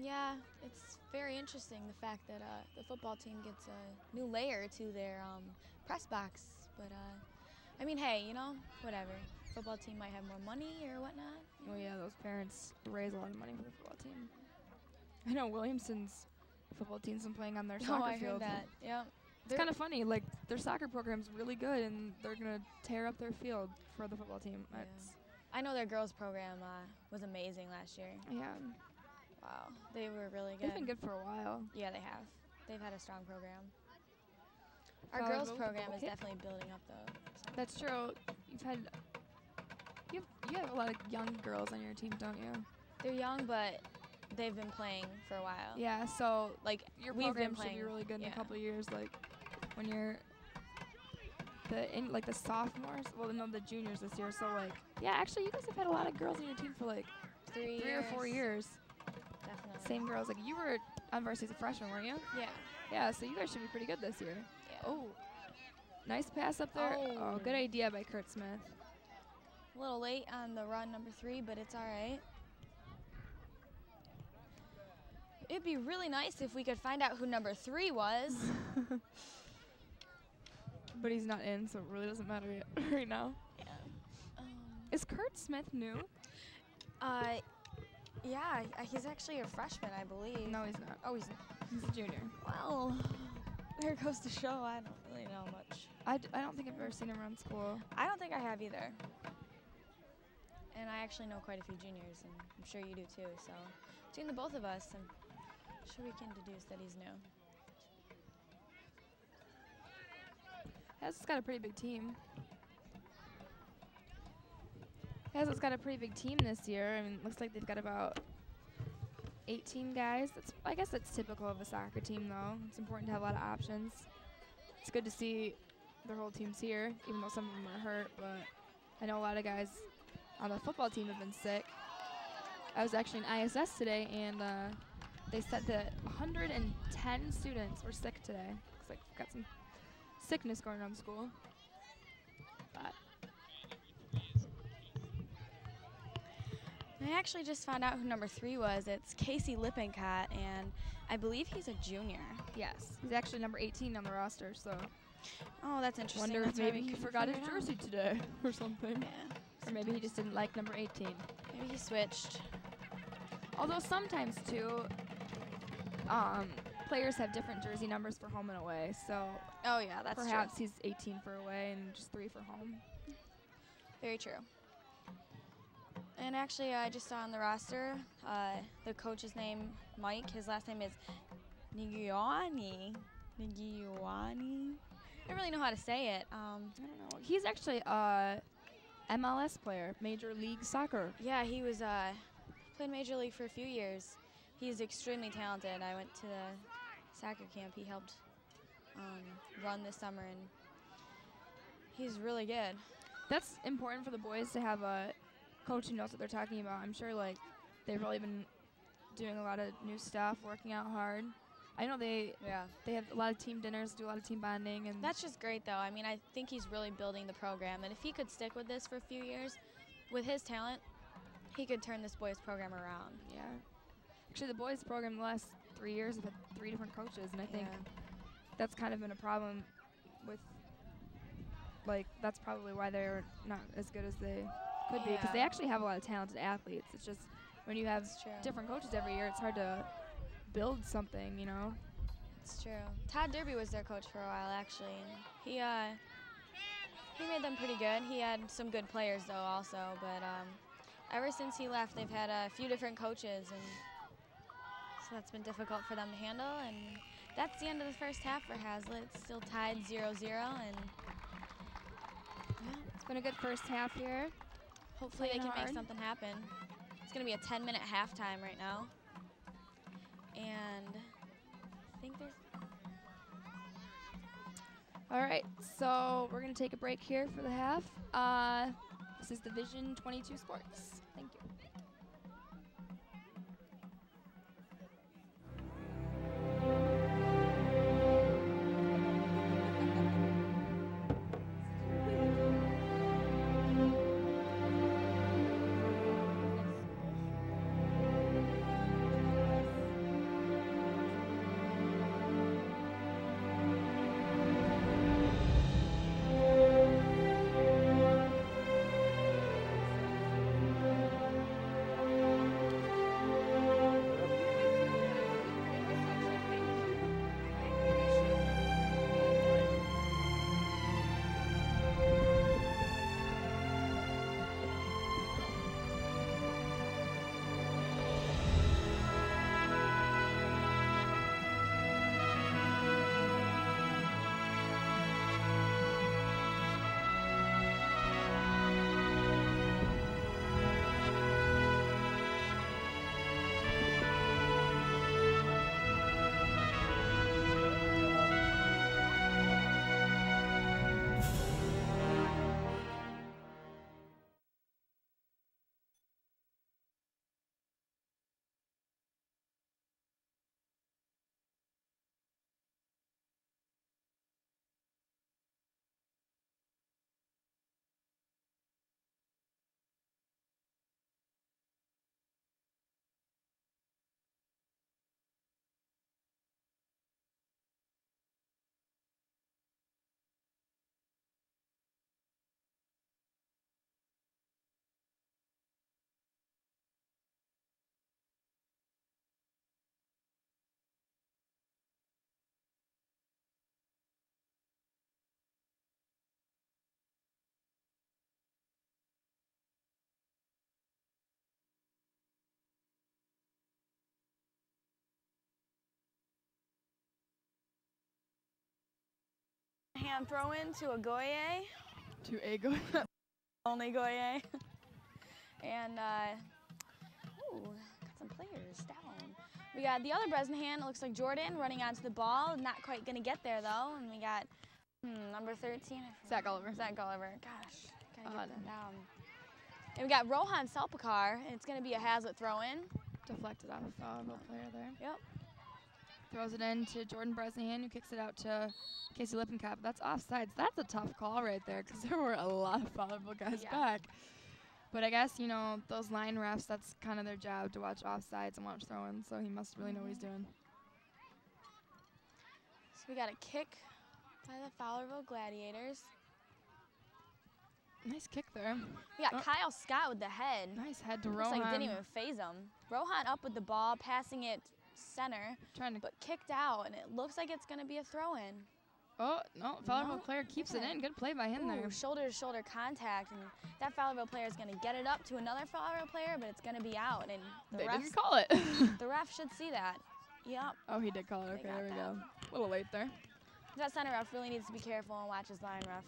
Yeah, it's very interesting the fact that the football team gets a new layer to their press box. But, I mean, hey, you know, whatever. Football team might have more money or whatnot. Oh yeah, those parents raise a lot of money for the football team. I know Williamston's football team's been playing on their soccer I field. heard that. Yep. It's kind of funny, like their soccer program's really good and they're gonna tear up their field for the football team. Yeah. It's, I know their girls program was amazing last year. yeah, Wow, they were really good. they've been good for a while. Yeah, they have. They've had a strong program. Our girls Fowlerville program football is kick. definitely building up though. So. That's true. You have a lot of young girls on your team, don't you? They're young, but they've been playing for a while. Yeah. So Like your we've program been should be playing. really good in yeah. a couple of years. Like when you're the sophomores. Well, no, the juniors this year. So like, yeah, actually, you guys have had a lot of girls on your team for like 3 3 or 4 years. Definitely. Same girls. Like you were on varsity as a freshman, weren't you? Yeah. Yeah. So you guys should be pretty good this year. Yeah. Oh, nice pass up there. Oh, good idea by Kurt Smith. A little late on the run, number 3, but it's all right. It'd be really nice if we could find out who number 3 was. But he's not in, so it really doesn't matter yet right now. Yeah. Is Kurt Smith new? Yeah, he's actually a freshman, I believe. No, he's not. Oh, He's a junior. well, there goes to show I don't really know much. I don't think I've ever seen him around school. I don't think I have either. And I actually know quite a few juniors, and I'm sure you do too. So between the both of us, I'm sure we can deduce that he's new. Hazlett's got a pretty big team. Hazlett's got a pretty big team this year. I mean, it looks like they've got about 18 guys. I guess that's typical of a soccer team, though. It's important to have a lot of options. It's good to see their whole team's here, even though some of them are hurt. But I know a lot of guys on the football team have been sick. I was actually in ISS today, and they said that 110 students were sick today. Looks like we've got some sickness going around school. But I actually just found out who number 3 was. It's Casey Lippincott, and I believe he's a junior. yes, he's actually number 18 on the roster, so Oh, that's interesting. wonder if That's why maybe we he couldn't forgot his figure it out. jersey today or something. Yeah. Or maybe he just didn't like number 18. Maybe he switched. Although sometimes, too, players have different jersey numbers for home and away, so Oh, yeah, that's perhaps he's 18 for away and just 3 for home. Very true. And actually, I just saw on the roster, the coach's name, Mike. His last name is Nigiani. I don't really know how to say it. I don't know. He's actually a MLS player, Major League Soccer. Yeah, he was Played Major League for a few years. He's extremely talented. I went to the soccer camp he helped run this summer, and he's really good. That's important for the boys to have a coach who knows what they're talking about. I'm sure like they've really been doing a lot of new stuff, working out hard. I know they have a lot of team dinners, do a lot of team bonding, and That's just great, though. I mean, I think he's really building the program, and if he could stick with this for a few years, with his talent, he could turn this boys program around. yeah. Actually, the boys program the last 3 years have had 3 different coaches, and I think that's kind of been a problem with, like, that's probably why they're not as good as they could be, because they actually have a lot of talented athletes. It's just when you have different coaches every year, it's hard to build something, you know? It's true. Todd Derby was their coach for a while, actually, and he made them pretty good. He had some good players, though, also, but ever since he left, they've had a few different coaches, and so that's been difficult for them to handle, and that's the end of the first half for Hazlitt. It's still tied 0-0, and yeah, it's been a good first half here. hopefully they can make something happen. It's going to be a 10-minute halftime right now, and I think there's... All right, so we're going to take a break here for the half. This is Division 22 Sports. Thank you. Hand throw in to a Goye. To a go. Only Goye. And, ooh, got some players down. We got the other Bresnahan. It looks like Jordan running onto the ball. Not quite going to get there, though. And we got number 13. Zach Gulliver. Zach Gulliver. Gosh, got to get that down. And we got Rohan Salpakar. And it's going to be a Hazlitt throw-in. Deflected off a Fowlerville player there. Yep. Throws it in to Jordan Bresnahan, who kicks it out to Casey Lippencott. That's offsides. That's a tough call right there, because there were a lot of Fowlerville guys back. But I guess, you know, those line refs, that's kind of their job, to watch offsides and watch throw-ins, so he must really know what he's doing. So we got a kick by the Fowlerville Gladiators. Nice kick there. We got Kyle Scott with the head. Nice head to Looks Rohan. like didn't even phase him. Rohan up with the ball, passing it center, but kicked out, and it looks like it's going to be a throw-in. Oh, no, Fowlerville player keeps it in. Good play by him there. Shoulder-to-shoulder contact, and that Fowlerville player is going to get it up to another Fowlerville player, but it's going to be out, and they didn't call it. The ref should see that. Yep. Oh, he did call it. Okay, there we go. A little late there. That center ref really needs to be careful and watch his line ref.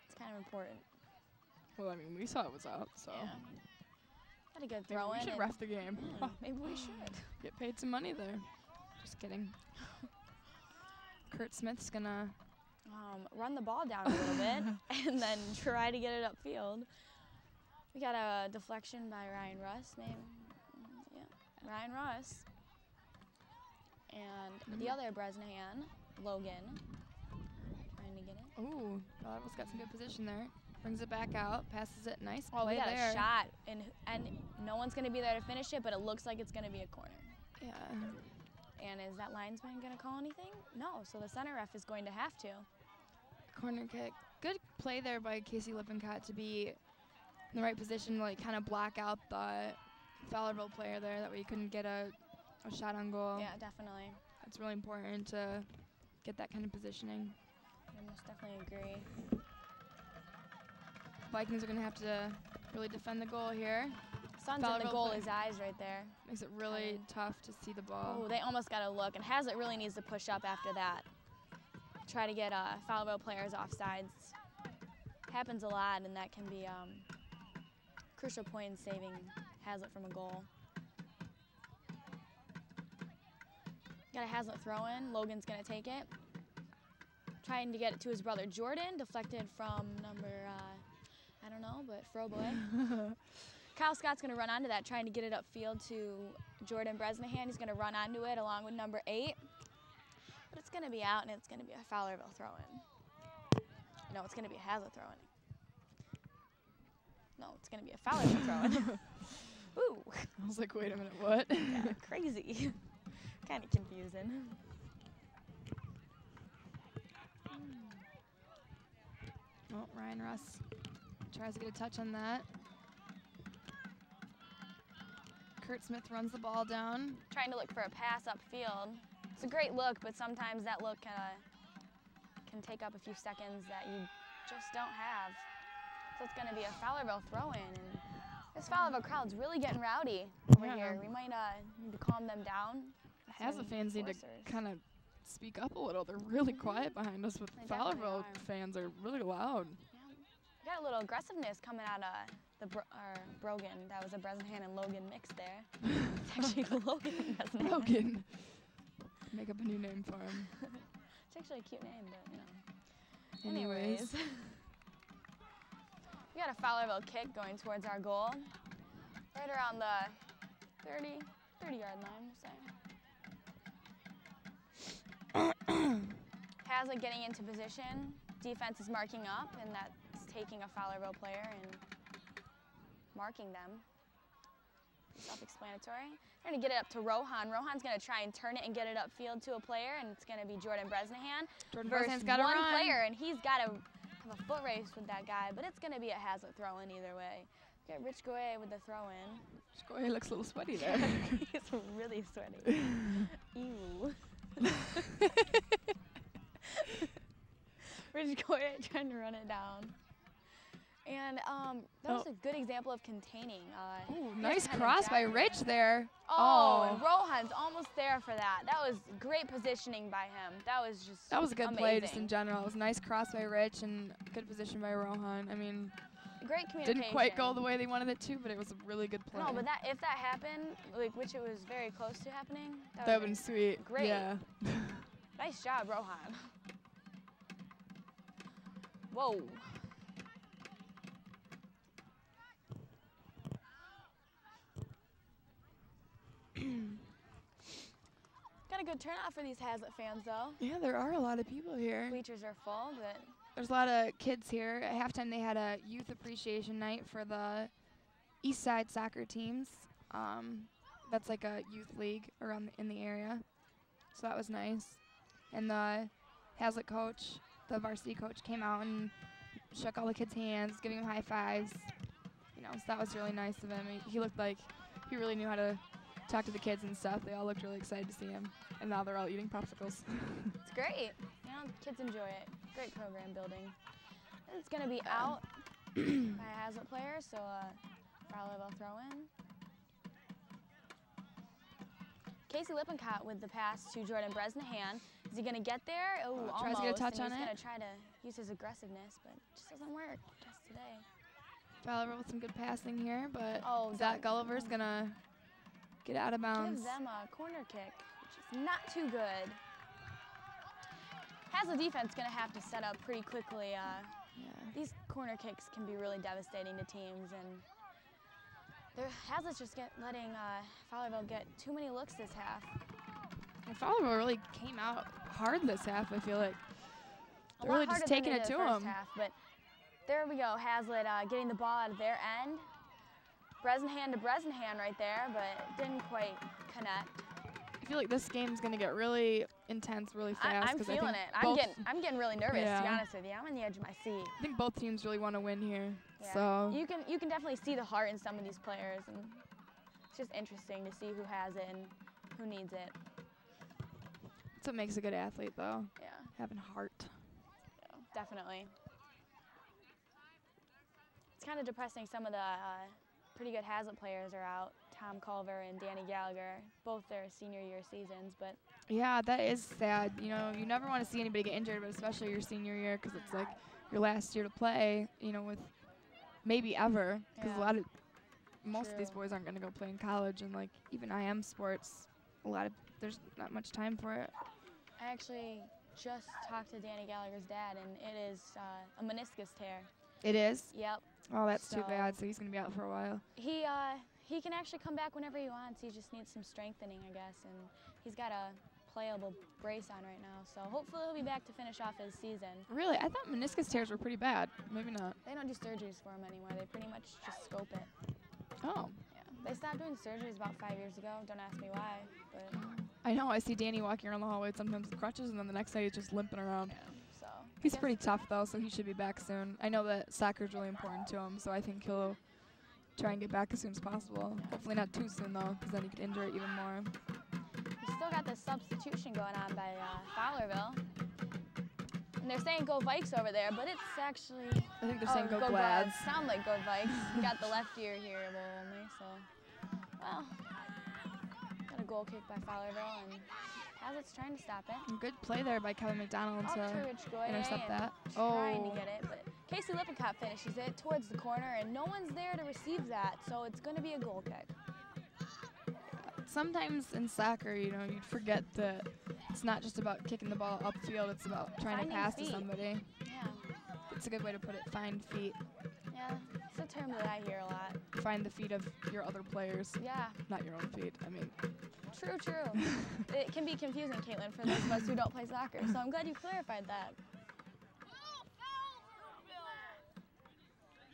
It's kind of important. Well, I mean, we saw it was out, so. Yeah. Got a good Maybe throw we in. should ref the game. Maybe we should. Get paid some money there. Just kidding. Kurt Smith's gonna Run the ball down a little bit and then try to get it upfield. We got a deflection by Ryan Russ, maybe. Yeah, Ryan Russ. And the other Bresnahan, Logan, trying to get it. Ooh, Fowlerville's got some good position there. Brings it back out, passes it, nice Oh, we play got there. a shot, and no one's gonna be there to finish it, but it looks like it's gonna be a corner. Yeah. And is that linesman gonna call anything? No, so the center ref is going to have to. Corner kick. Good play there by Casey Lippincott to be in the right position, like kind of block out the Fowlerville player there. That way you couldn't get a shot on goal. Yeah, definitely. It's really important to get that kind of positioning. I most definitely agree. Vikings are going to have to really defend the goal here. Sun's in the Fowlerville goalie's eyes right there. Makes it really tough to see the ball. Oh, they almost got a look, and Hazlitt really needs to push up after that. Try to get Fowlerville players off sides. Happens a lot, and that can be crucial point in saving Hazlitt from a goal. Got a Hazlitt throw in. Logan's gonna take it. Trying to get it to his brother Jordan. Deflected from number, I don't know, but Froboy. Kyle Scott's gonna run onto that, trying to get it upfield to Jordan Bresnahan. He's gonna run onto it along with number 8. But it's gonna be out, and it's gonna be a Fowlerville throw-in. No, it's gonna be a Hazlitt throw-in. No, it's gonna be a Fowlerville throw-in. Ooh. I was like, wait a minute, what? Yeah, crazy. Kind of confusing. Oh, Ryan Russ tries to get a touch on that. Kurt Smith runs the ball down. Trying to look for a pass upfield. It's a great look, but sometimes that look can take up a few seconds that you just don't have. So it's going to be a Fowlerville throw-in. And this Fowlerville crowd's really getting rowdy over here. We might need to calm them down. Hazlitt fans need to kind of speak up a little. They're really quiet behind us, but They definitely Fowlerville are. fans are really loud. Yeah. We got a little aggressiveness coming out of the Brogan. That was a Bresnahan and Logan mix there. It's actually Logan and Bresnahan. Brogan. Make up a new name for him. It's actually a cute name, but you know. Anyways. We got a Fowlerville kick going towards our goal. Right around the 30-yard line, we'll say. Hazlitt getting into position. Defense is marking up, and that's taking a Fowlerville player and marking them. Self-explanatory. They're going to get it up to Rohan. Rohan's going to try and turn it and get it upfield to a player, and it's going to be Jordan Bresnahan. Jordan versus Bresnahan's got to one run. player, and he's got to have a foot race with that guy, but it's going to be a Hazlitt throw-in either way. Get Rich Goye with the throw-in. He looks a little sweaty there. He's really sweaty. Ew. Rich Goye trying to run it down. And that was a good example of containing. Ooh, nice cross by Rich there. Oh, and Rohan's almost there for that. That was great positioning by him. That was just That was a good amazing. play just in general. It was a nice cross by Rich and good position by Rohan. I mean, Great communication. didn't quite go the way they wanted it to, but it was a really good play. No, but if that happened, like which it was very close to happening, that would have been sweet. great. Yeah. Nice job, Rohan. Whoa. Got a good turnout for these Hazlitt fans, though. Yeah, there are a lot of people here. Bleachers are full, but There's a lot of kids here. At halftime, they had a youth appreciation night for the East Side soccer teams. That's like a youth league around in the area. So that was nice. And the Hazlitt coach, the varsity coach, came out and shook all the kids' hands, giving them high fives. You know, so that was really nice of him. He looked like he really knew how to talk to the kids and stuff. They all looked really excited to see him. And now they're all eating popsicles. it's great. You know, kids enjoy it. Great program building. It's going to be out by a Hazlitt player, so Fowlerville throw-in. Casey Lippincott with the pass to Jordan Bresnahan. Is he going to get there? Oh, tries almost. to get a touch and on he's it. going to try to use his aggressiveness, but it just doesn't work just today. Fowlerville with some good passing here, but Oh, Zach Gulliver's going to get out of bounds. Give them a corner kick, which is not too good. Has the defense going to have to set up pretty quickly. These corner kicks can be really devastating to teams, and Hazlitt's just letting Fowlerville get too many looks this half. And Fowlerville really came out hard this half, I feel like. They're really just taking it to them. But there we go, Hazlitt getting the ball out of their end. Bresnahan to Bresnahan right there, but didn't quite connect. I feel like this game's going to get really intense really fast. I'm feeling it. I'm getting really nervous, to be honest with you. I'm on the edge of my seat. I think both teams really want to win here. Yeah. So you can definitely see the heart in some of these players, and it's just interesting to see who has it and who needs it. That's what makes a good athlete, though. Yeah. Having heart. Yeah, definitely. It's kind of depressing some of the pretty good Hazlitt players are out. Tom Culver and Danny Gallagher, both their senior year seasons, but yeah, that is sad. You know, you never want to see anybody get injured, but especially your senior year, because it's like your last year to play. You know, with maybe ever, because most of these boys aren't going to go play in college, and like even IM sports, there's not much time for it. I actually just talked to Danny Gallagher's dad, and it is a meniscus tear. It is? Yep. Oh, that's too bad. So he's going to be out for a while. He can actually come back whenever he wants. He just needs some strengthening, I guess, and he's got a playable brace on right now. So hopefully he'll be back to finish off his season. Really? I thought meniscus tears were pretty bad. Maybe not. They don't do surgeries for him anymore. They pretty much just scope it. Oh. Yeah. They stopped doing surgeries about 5 years ago. Don't ask me why, but I know. I see Danny walking around the hallway sometimes with crutches, and then the next day he's just limping around. Yeah, so he's pretty tough, though, so he should be back soon. I know that soccer's really important to him, so I think he'll try and get back as soon as possible. Hopefully not too soon, though, because then he could injure it even more. We still got this substitution going on by Fowlerville. And they're saying go Vikes over there, but it's actually... I think they're saying go Glads. Sound like go Vikes. We got the left ear here only, so... Well, got a goal kick by Fowlerville, and Hazlitt's trying to stop it. Good play there by Kevin McDonald to intercept that. Trying to get it, but Casey Lippincott finishes it towards the corner, and no one's there to receive that, so it's going to be a goal kick. Sometimes in soccer, you know, you'd forget that it's not just about kicking the ball upfield, it's about trying to pass to somebody. Yeah. It's a good way to put it, find feet. Yeah, it's a term that I hear a lot. Find the feet of your other players. Yeah. Not your own feet, I mean. True. It can be confusing, Caitlin, for those of us who don't play soccer, so I'm glad you clarified that.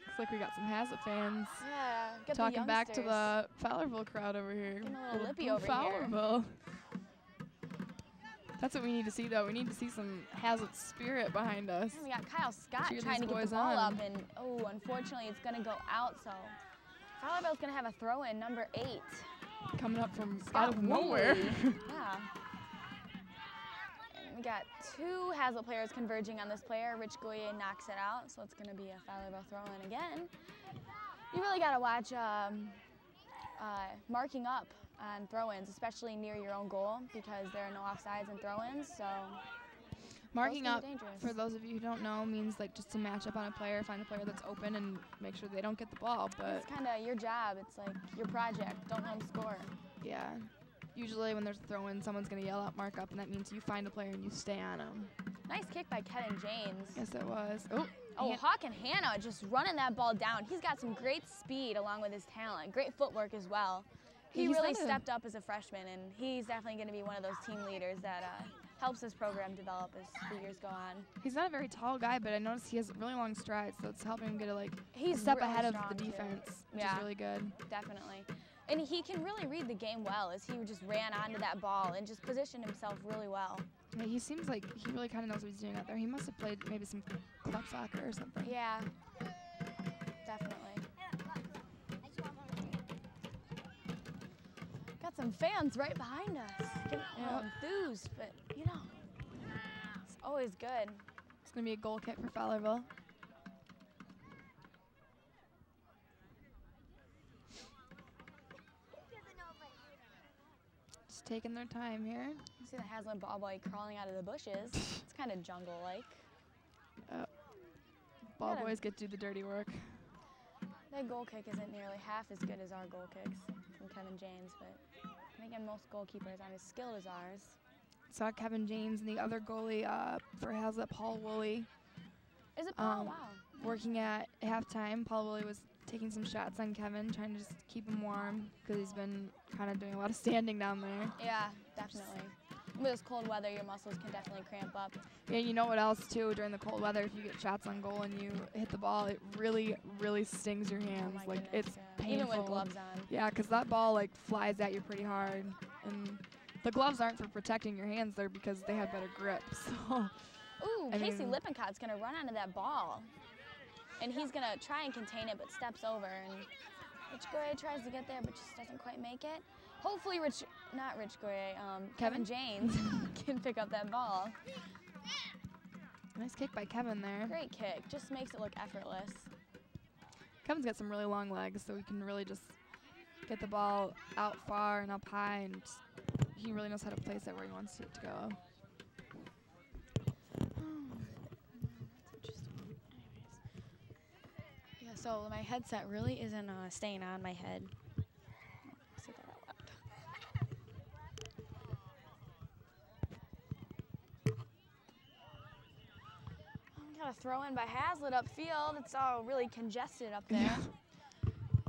Looks like we got some Hazlitt fans. Yeah, talking back to the Fowlerville crowd over here. Getting a little lippy over Fowlerville. That's what we need to see, though. We need to see some Hazlitt spirit behind us. And we got Kyle Scott trying to get the ball up, and unfortunately it's going to go out, so Fowlerville's going to have a throw-in, number 8. Coming up from out of nowhere. Yeah. And we got 2 Hazlitt players converging on this player. Rich Goyer knocks it out, so it's going to be a Fowlerville throw-in again. You really got to watch marking up on throw-ins, especially near your own goal, because there are no offsides in throw-ins, so marking up, for those of you who don't know, means like just to match up on a player, find a player that's open, and make sure they don't get the ball. But it's kind of your job. It's like your project. Don't let them score. Yeah. Usually when there's a throw-in, someone's going to yell out mark up, and that means you find a player and you stay on them. Nice kick by Kevin James. Yes, it was. Hawk and Hannah just running that ball down. He's got some great speed along with his talent. Great footwork as well. He really stepped up as a freshman, and he's definitely going to be one of those team leaders that helps this program develop as the years go on. He's not a very tall guy, but I noticed he has really long strides, so it's helping him get he's a step really ahead of the defense, which is really good. Definitely. And he can really read the game well, as he just ran onto that ball and just positioned himself really well. Yeah, he seems like he really kind of knows what he's doing out there. He must have played maybe some club soccer or something. Yeah, definitely. Got some fans right behind us, getting a little enthused, but you know, it's always good. It's gonna be a goal kick for Fowlerville. Just taking their time here. You see the Hazlitt ball boy crawling out of the bushes. It's kind of jungle-like. Ball boys get to do the dirty work. Their goal kick isn't nearly half as good as our goal kicks from Kevin James, but I think most goalkeepers aren't as skilled as ours. Saw Kevin James and the other goalie for Hazlitt, Paul Woolley, Is it Paul? Wow. working at halftime. Paul Woolley was taking some shots on Kevin, trying to just keep him warm because he's been kind of doing a lot of standing down there. Yeah, definitely. With this cold weather, your muscles can definitely cramp up. Yeah, you know what else, too, during the cold weather, if you get shots on goal and you hit the ball, it really, really stings your hands. Oh my like, goodness, it's yeah. painful. Even with gloves on. Yeah, because that ball, like, flies at you pretty hard. And the gloves aren't for protecting your hands. They're because they have better grip. So, Ooh, I Casey mean, Lippencott's going to run onto that ball. And he's going to try and contain it, but steps over. And Rich Goyer tries to get there, but just doesn't quite make it. Hopefully Kevin James can pick up that ball. Nice kick by Kevin there. Great kick. Just makes it look effortless. Kevin's got some really long legs, so he can really just get the ball out far and up high, and he really knows how to place it where he wants it to go. Yeah, so my headset really isn't staying on my head. Say that out loud. Got a throw in by Hazlitt upfield. It's all really congested up there.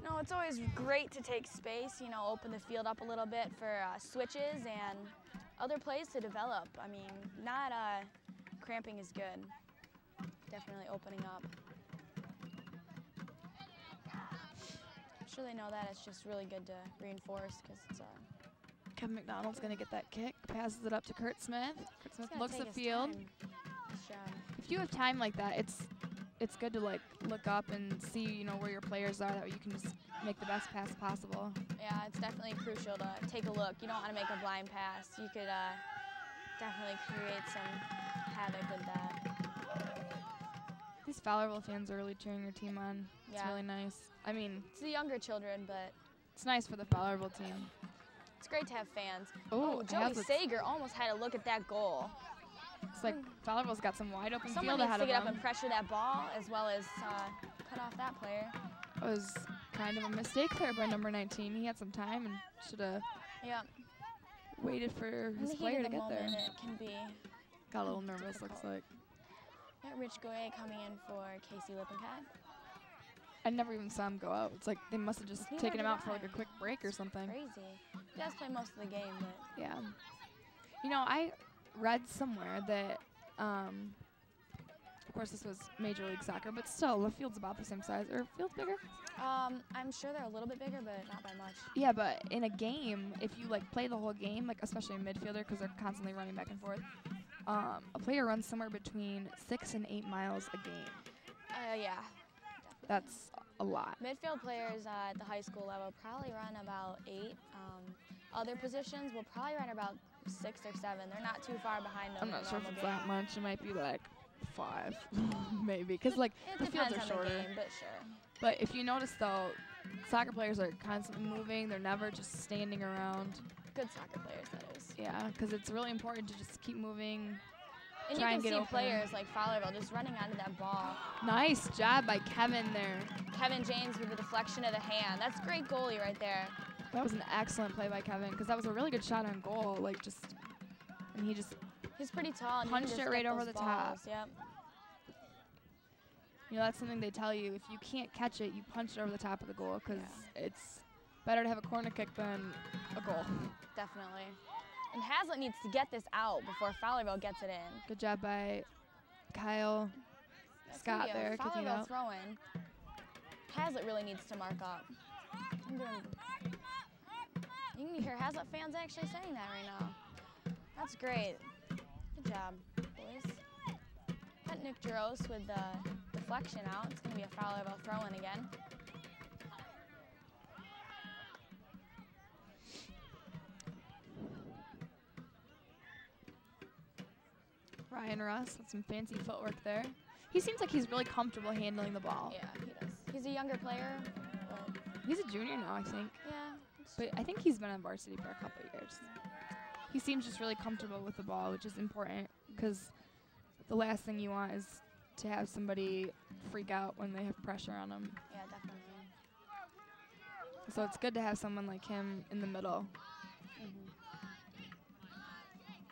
No, it's always great to take space, you know, open the field up a little bit for switches and other plays to develop. I mean, not cramping is good. Definitely opening up. I'm sure they know that. It's just really good to reinforce because it's Kevin McDonald's going to get that kick, passes it up to Kurt Smith. Kurt Smith looks the his field. time. Nice job. If you have time like that, it's good to like look up and see, you know, where your players are, that you can just make the best pass possible. Yeah, it's definitely crucial to take a look. You don't want to make a blind pass. You could definitely create some havoc with that. These Fowlerville fans are really cheering your team on. It's Yeah. really nice. I mean, It's the younger children, but it's nice for the Fowlerville team. it's great to have fans. Oh, Joey Hazlitt's- Sager almost had a look at that goal. It's like Fowlerville's got some wide open Someone field needs ahead to of get up them. and pressure that ball as well as cut off that player. It was kind of a mistake there by number 19. He had some time and should have Yeah. waited for In his the player heat to of the get there. moment, it can be. Got a little nervous, looks difficult. like. Got Rich Goyer coming in for Casey Lippencott. I never even saw him go out. It's like they must have just Neither taken him did out for like I. a quick break or something. Crazy. He does play most of the game, but Yeah. You know, I read somewhere that, of course, this was Major League Soccer, but still, the field's about the same size. Or field's bigger? I'm sure they're a little bit bigger, but not by much. Yeah, but in a game, if you like play the whole game, like especially a midfielder, because they're constantly running back and forth, a player runs somewhere between 6 and 8 miles a game. Yeah. That's a lot. Midfield players at the high school level probably run about 8. Other positions will probably run about 6 or 7. They're not too far behind them. I'm in a not sure if normal it's game. that much. It might be like 5, maybe, because like It the fields depends are on shorter. the game, but sure. But if you notice though, soccer players are constantly moving. They're never just standing around. Good soccer players, that is. Yeah, because it's really important to just keep moving. And Try you and can get see open. players like Fowlerville just running onto that ball. Nice job by Kevin there. Kevin James with the deflection of the hand. That's great goalie right there. That was an excellent play by Kevin, because that was a really good shot on goal. Like and he just, He's pretty tall. And Punched he can it just right get over those the top. balls. Yep. you know, that's something they tell you. If you can't catch it, you punch it over the top of the goal, because it's better to have a corner kick than a goal. Definitely. And Hazlitt needs to get this out before Fowlerville gets it in. Good job by Kyle That's Scott gonna be a there kicking it Fowlerville out. throw-in. Hazlitt really needs to mark up. You can hear Hazlitt fans actually saying that right now. That's great. Good job, boys. Got Nick Jaros with the deflection out. It's going to be a Fowlerville throw-in again. Ryan Russ with some fancy footwork there. He seems like he's really comfortable handling the ball. Yeah, he does. He's a younger player, but He's a junior now, I think. yeah. But I think he's been on varsity for a couple of years. He seems just really comfortable with the ball, which is important, because the last thing you want is to have somebody freak out when they have pressure on them. Yeah, definitely. So it's good to have someone like him in the middle.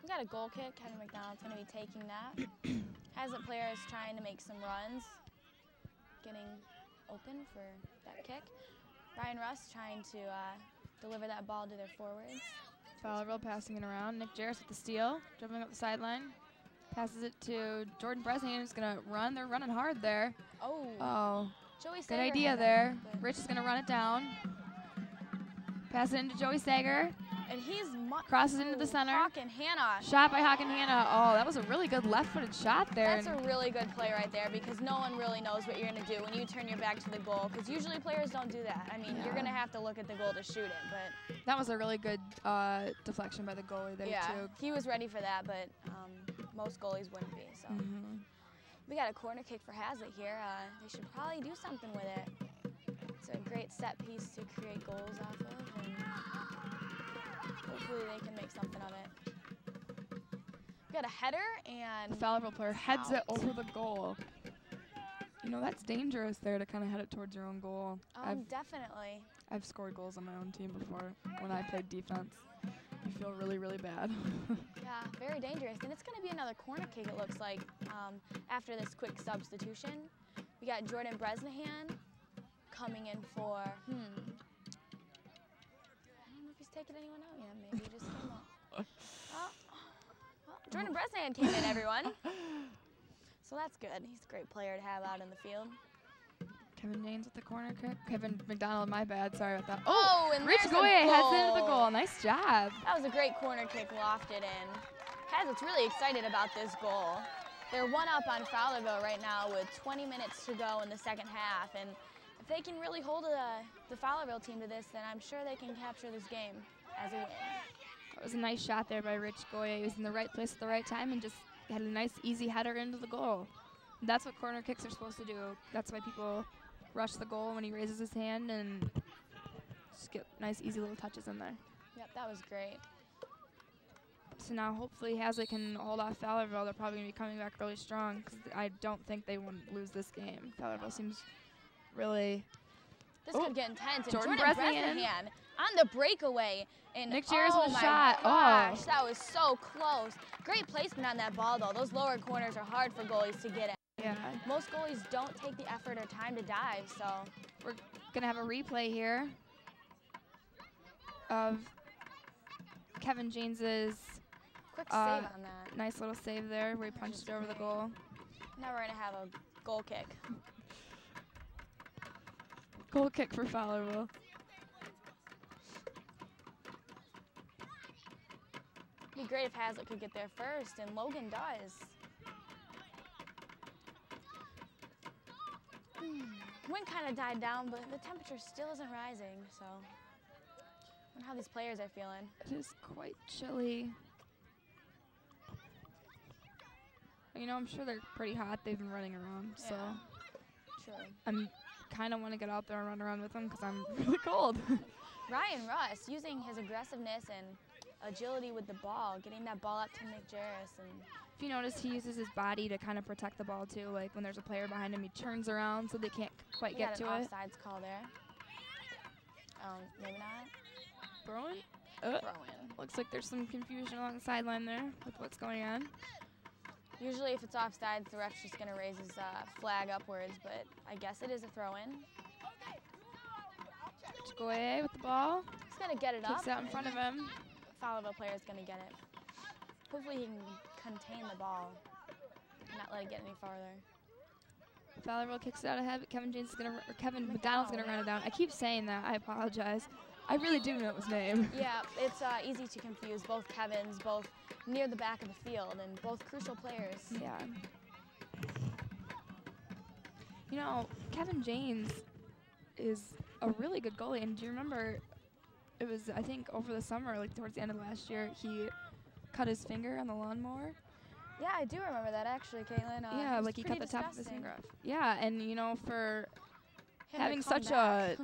We got a goal kick. Kevin McDonald's going to be taking that. Hazlitt players trying to make some runs, getting open for that kick. Ryan Russ trying to deliver that ball to their forwards. Fowlerville passing it around. Nick Jarris with the steal, dribbling up the sideline. Passes it to Jordan Bresnahan, who's going to run. They're running hard there. Oh. Joey Good Sager idea had there. that, Rich is going to run it down. Pass it into Joey Sager. and he's Crosses into the center. Hawk and Hannah. Shot by Hawk and Hannah. Oh, that was a really good left-footed shot there. That's a really good play right there because no one really knows what you're going to do when you turn your back to the goal because usually players don't do that. I mean, you're going to have to look at the goal to shoot it, but... That was a really good deflection by the goalie there, too. He was ready for that, but most goalies wouldn't be, so... We got a corner kick for Hazlitt here. They should probably do something with it. It's a great set piece to create goals off of, and hopefully they can make something of it. We got a header, and The Fowlerville player heads it over the goal. You know, that's dangerous there to kind of head it towards your own goal. Definitely. I've scored goals on my own team before when I played defense. You feel really, really bad. Yeah, very dangerous. And it's going to be another corner kick, it looks like, after this quick substitution. We got Jordan Bresnahan coming in for, I don't know if he's taking anyone out yet. Maybe he just came up. Well, Jordan Bresnahan came in, everyone. So that's good. He's a great player to have out in the field. Kevin James with the corner kick. Kevin McDonald, my bad. Sorry about that. Oh, and Rich there's a Goye heads goal. into the goal. Nice job. That was a great corner kick, lofted in. Hazlitt's really excited about this goal. They're one up on Fowlerville right now with 20 minutes to go in the second half. And if they can really hold the Fowlerville team to this, then I'm sure they can capture this game as a win. That was a nice shot there by Rich Goye. He was in the right place at the right time and just had a nice, easy header into the goal. That's what corner kicks are supposed to do. That's why people rush the goal when he raises his hand and just get nice, easy little touches in there. Yep, that was great. So now hopefully Hazlitt can hold off Fowlerville. They're probably going to be coming back really strong because I don't think they want to lose this game. Fowlerville seems really... This could get intense. And Jordan Bresnahan on the breakaway. And Nick Jarris with a my shot. Gosh, that was so close. Great placement on that ball, though. Those lower corners are hard for goalies to get at. Yeah. Most goalies don't take the effort or time to dive, so. We're going to have a replay here of Kevin James's Quick save on that. nice little save there where he punched it over the goal. Now we're going to have a goal kick. Goal kick for Fowlerville. It'd be great if Hazlitt could get there first, and Logan does. Wind kind of died down, but the temperature still isn't rising, so I wonder how these players are feeling. It is quite chilly. You know, I'm sure they're pretty hot. They've been running around, so True. I'm kind of want to get out there and run around with them because I'm really cold. Ryan Russ using his aggressiveness and agility with the ball, getting that ball up to Nick Jarris. And if you notice, he uses his body to kind of protect the ball too. Like when there's a player behind him, he turns around so they can't quite get to got an it. offsides call there. Maybe not. Throwing? Throw in. Looks like there's some confusion along the sideline there with what's going on. Usually if it's offsides, the ref's just going to raise his flag upwards, but I guess it is a throw-in. Goye with the ball. He's going to get it up. Kicks out in front of him. Fowlerville player is going to get it. Hopefully he can contain the ball and not let it get any farther. Fowlerville kicks it out ahead, but Kevin McDonald's gonna run it down. I keep saying that. I apologize. I really do know his name. Yeah, it's easy to confuse both Kevins, both near the back of the field, and both crucial players. Yeah. You know, Kevin James is a really good goalie, and do you remember? It was, I think, over the summer, like towards the end of last year, he cut his finger on the lawnmower. Yeah, I do remember that actually, Caitlin. Yeah, like he cut the top of his finger off. Yeah, and you know, for having such a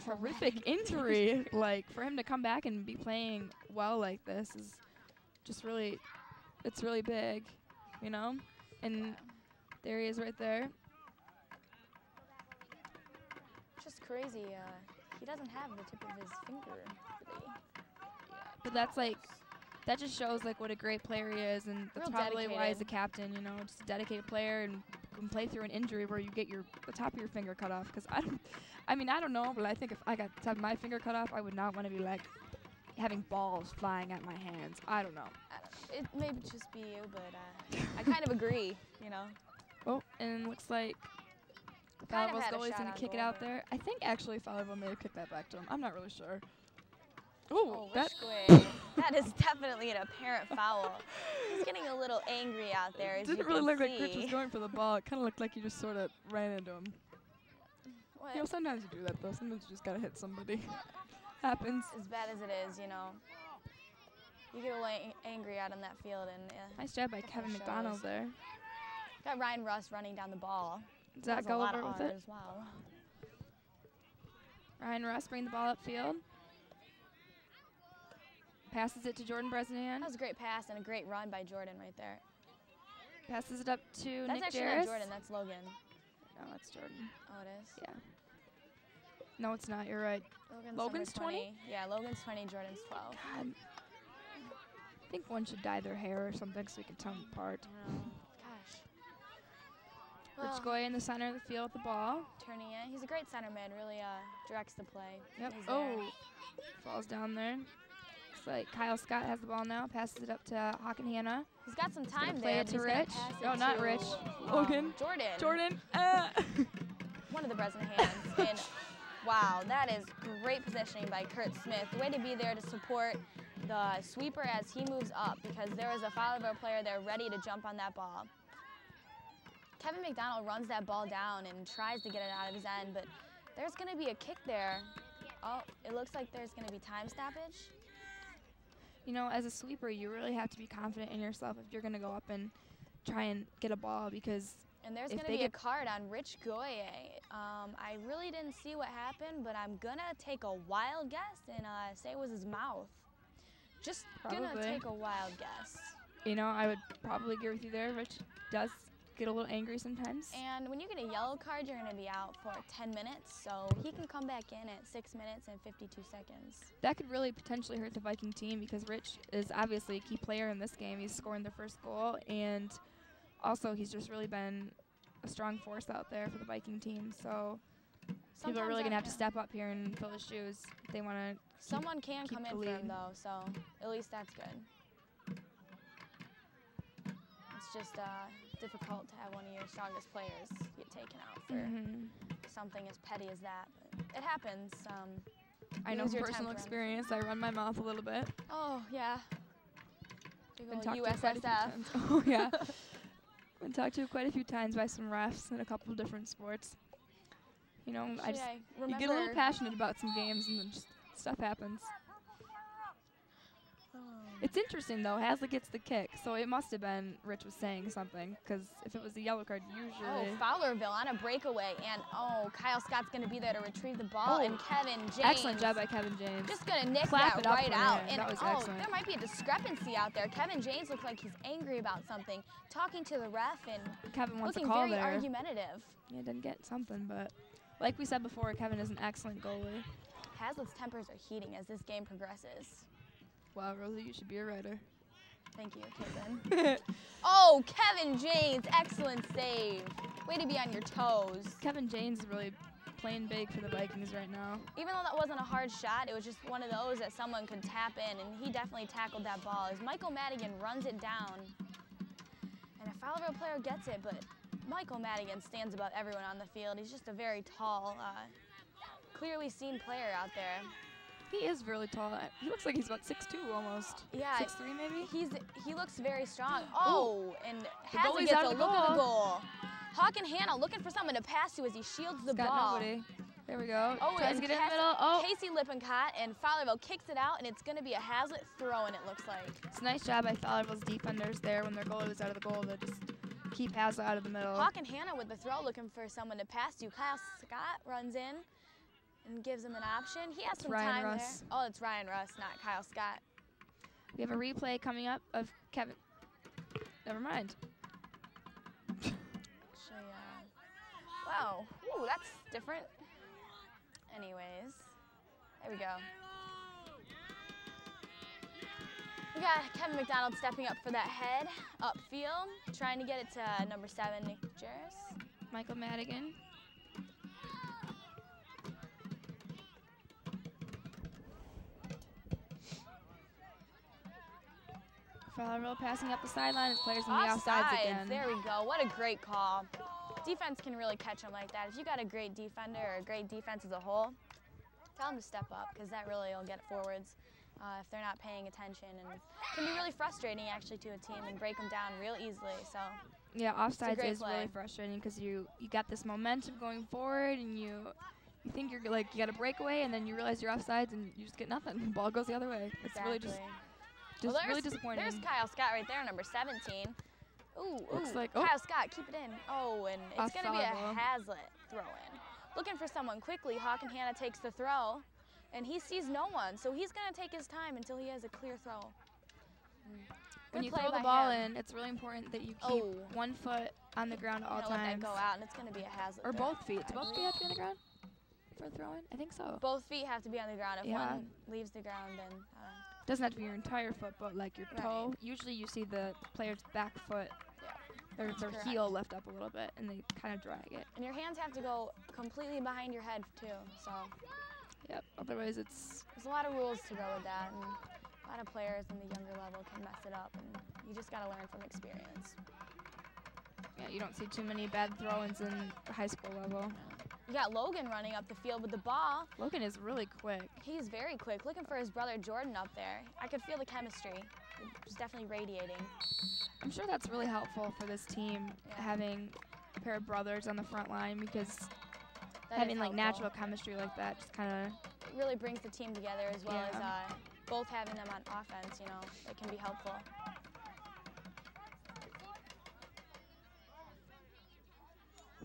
horrific injury, like for him to come back and be playing well like this is just really, it's really big, you know? And there he is right there. Just crazy. He doesn't have the tip of his finger, really. But that's like, that just shows like what a great player he is, and that's Real probably why he's a dedicated. captain. You know, just a dedicated player and can play through an injury where you get the top of your finger cut off. Because I don't know, but I think if I got the top of my finger cut off, I would not want to be like having balls flying at my hands. I don't know. It may just be you, but I kind of agree, you know. Oh, and looks like Kind of Fowlerville's had a goalie's shot gonna on kick it goal, out but- there. I think actually Fowlerville may have kicked that back to him. I'm not really sure. Oh, That Rich That is definitely an apparent foul. He's getting a little angry out there, as didn't you really can look see. like Rich was going for the ball. It kind of looked like he just sort of ran into him. What? You know, sometimes you do that though. Sometimes you just gotta hit somebody. Happens. As bad as it is, you know. You get a little angry out on that field, and Nice job by Kevin shows. McDonald there. got Ryan Russ running down the ball. Does that Has a go lot over of with R it? as well. Ryan Russ bring the ball upfield. Passes it to Jordan Bresnahan. That was a great pass and a great run by Jordan right there. Passes it up to That's Nick actually Jarris. not Jordan, that's Logan. No, that's Jordan. Oh, it is? Yeah. No, it's not. You're right. Number Logan's 20? Yeah, Logan's 20, Jordan's 12. God. I think one should dye their hair or something so we can tell them apart. I don't know. Gosh. Rich Goy in the center of the field with the ball. Turning it. He's a great center mid, really directs the play. Yep. He's there. Oh, falls down there. Looks like Kyle Scott has the ball now. Passes it up to Hawk and Hannah. He's got some He's gonna time play there. it but to he's gonna Rich. pass it No, not to, Rich. Logan. Jordan. Jordan. One of the Bresnahans. And wow, that is great positioning by Kurt Smith. Way to be there to support the sweeper as he moves up, because there was a Fowlerville player there ready to jump on that ball. Kevin McDonald runs that ball down and tries to get it out of his end, but there's going to be a kick there. Oh, it looks like there's going to be time stoppage. You know, as a sweeper, you really have to be confident in yourself if you're going to go up and try and get a ball, because And there's if going to they be a get- card on Rich Goye. I really didn't see what happened, but I'm going to take a wild guess and say it was his mouth. Just going to Probably. take a wild guess. you know, I would probably agree with you there. Rich does get a little angry sometimes. And when you get a yellow card, you're going to be out for 10 minutes, so he can come back in at 6 minutes and 52 seconds. That could really potentially hurt the Viking team, because Rich is obviously a key player in this game. He's scoring their first goal, and also he's just really been a strong force out there for the Viking team. So people are really going to have to step up here and fill his shoes if they want to. Someone can keep come the in for him, lead. though, so at least that's good. It's just difficult to have one of your strongest players get taken out for something as petty as that. But it happens. I know Lose from your personal temperance. experience, I run my mouth a little bit. Oh, yeah. Big Been ol' talked to quite a few USSF. times. Oh, yeah. Been talked to quite a few times by some refs in a couple of different sports. You know, Actually, you get a little passionate about some games, and then just stuff happens. It's interesting, though. Haslett gets the kick, so it must have been Rich was saying something, because if it was a yellow card, Oh, usually. Fowlerville on a breakaway, and Kyle Scott's going to be there to retrieve the ball, Oh, and Kevin James. Excellent job by Kevin James. Just going to nick Clap that it up right for out. him. And That was excellent. there might be a discrepancy out there. Kevin James looks like he's angry about something, talking to the ref and Kevin wants a looking call very there. argumentative. Yeah, didn't get something, but like we said before, Kevin is an excellent goalie. Hazlitt's tempers are heating as this game progresses. Wow, Rosie, you should be a writer. Thank you, Caitlin. Oh, Kevin James, excellent save. Way to be on your toes. Kevin James is really playing big for the Vikings right now. Even though that wasn't a hard shot, it was just one of those that someone could tap in, and he definitely tackled that ball as Michael Madigan runs it down. And a Fowlerville player gets it, but Michael Madigan stands above everyone on the field. He's just a very tall, clearly seen player out there. He is really tall. He looks like he's about 6'2" almost. Yeah. 6'3" maybe? He looks very strong. Oh, and Hazlitt goalie's gets out a of look the at the goal. goal. Hawk and Hannah looking for someone to pass to as he shields the He's got ball. nobody. There we go. Oh, Tries and to get in the middle. Oh, Casey Lippincott and Fowlerville kicks it out, and it's going to be a Hazlitt throw, and it looks like. it's a nice job by Fowlerville's defenders there when their goalie was out of the goal to just keep Haslett out of the middle. Hawk and Hannah with the throw looking for someone to pass to. Kyle Scott runs in and gives him an option. He has It's some Ryan time Russ. there. Oh, it's Ryan Russ, not Kyle Scott. We have a replay coming up of Kevin. Never mind. Actually, wow. Ooh, that's different. Anyways, There we go. We got Kevin McDonald stepping up for that head, upfield, trying to get it to number 7, Nick Jarris. Michael Madigan. Fowlerville passing up the sideline. His players in the offsides again. There we go. What a great call. Defense can really catch them like that. If you got a great defender or a great defense as a whole, tell them to step up because that really will get forwards if they're not paying attention. And it can be really frustrating actually to a team and break them down real easily. So yeah, offsides is play. really frustrating because you got this momentum going forward and you think you're like you got a breakaway and then you realize you're offsides and you just get nothing. The ball goes the other way. It's really just really disappointing. There's Kyle Scott right there, number 17. Ooh, looks like Kyle Scott, keep it in. Oh, and it's going to be a Fowlerville. Hazlitt throw-in. Looking for someone quickly. Hawk and Hannah takes the throw, and he sees no one, so he's going to take his time until he has a clear throw. When you throw the ball in, it's really important that you keep one foot on the ground at all times. Let that go out, and it's going to be a Hazlitt. Or both feet. Do both feet have to be on the ground for a throw-in? I think so. Both feet have to be on the ground. If one leaves the ground, then... doesn't have to be your entire foot, but like your toe. Right. Usually you see the player's back foot, their heel lift up a little bit, and they kind of drag it. And your hands have to go completely behind your head, too. So. Yep, otherwise it's... There's a lot of rules to go with that, and a lot of players in the younger level can mess it up, and you just got to learn from experience. Yeah, you don't see too many bad throw-ins in the high school level. You got Logan running up the field with the ball. Logan is really quick. He's very quick, looking for his brother Jordan up there. I could feel the chemistry. It's definitely radiating. I'm sure that's really helpful for this team, having a pair of brothers on the front line, because having like natural chemistry like that just kind of... It really brings the team together, as well as both having them on offense, you know, it can be helpful.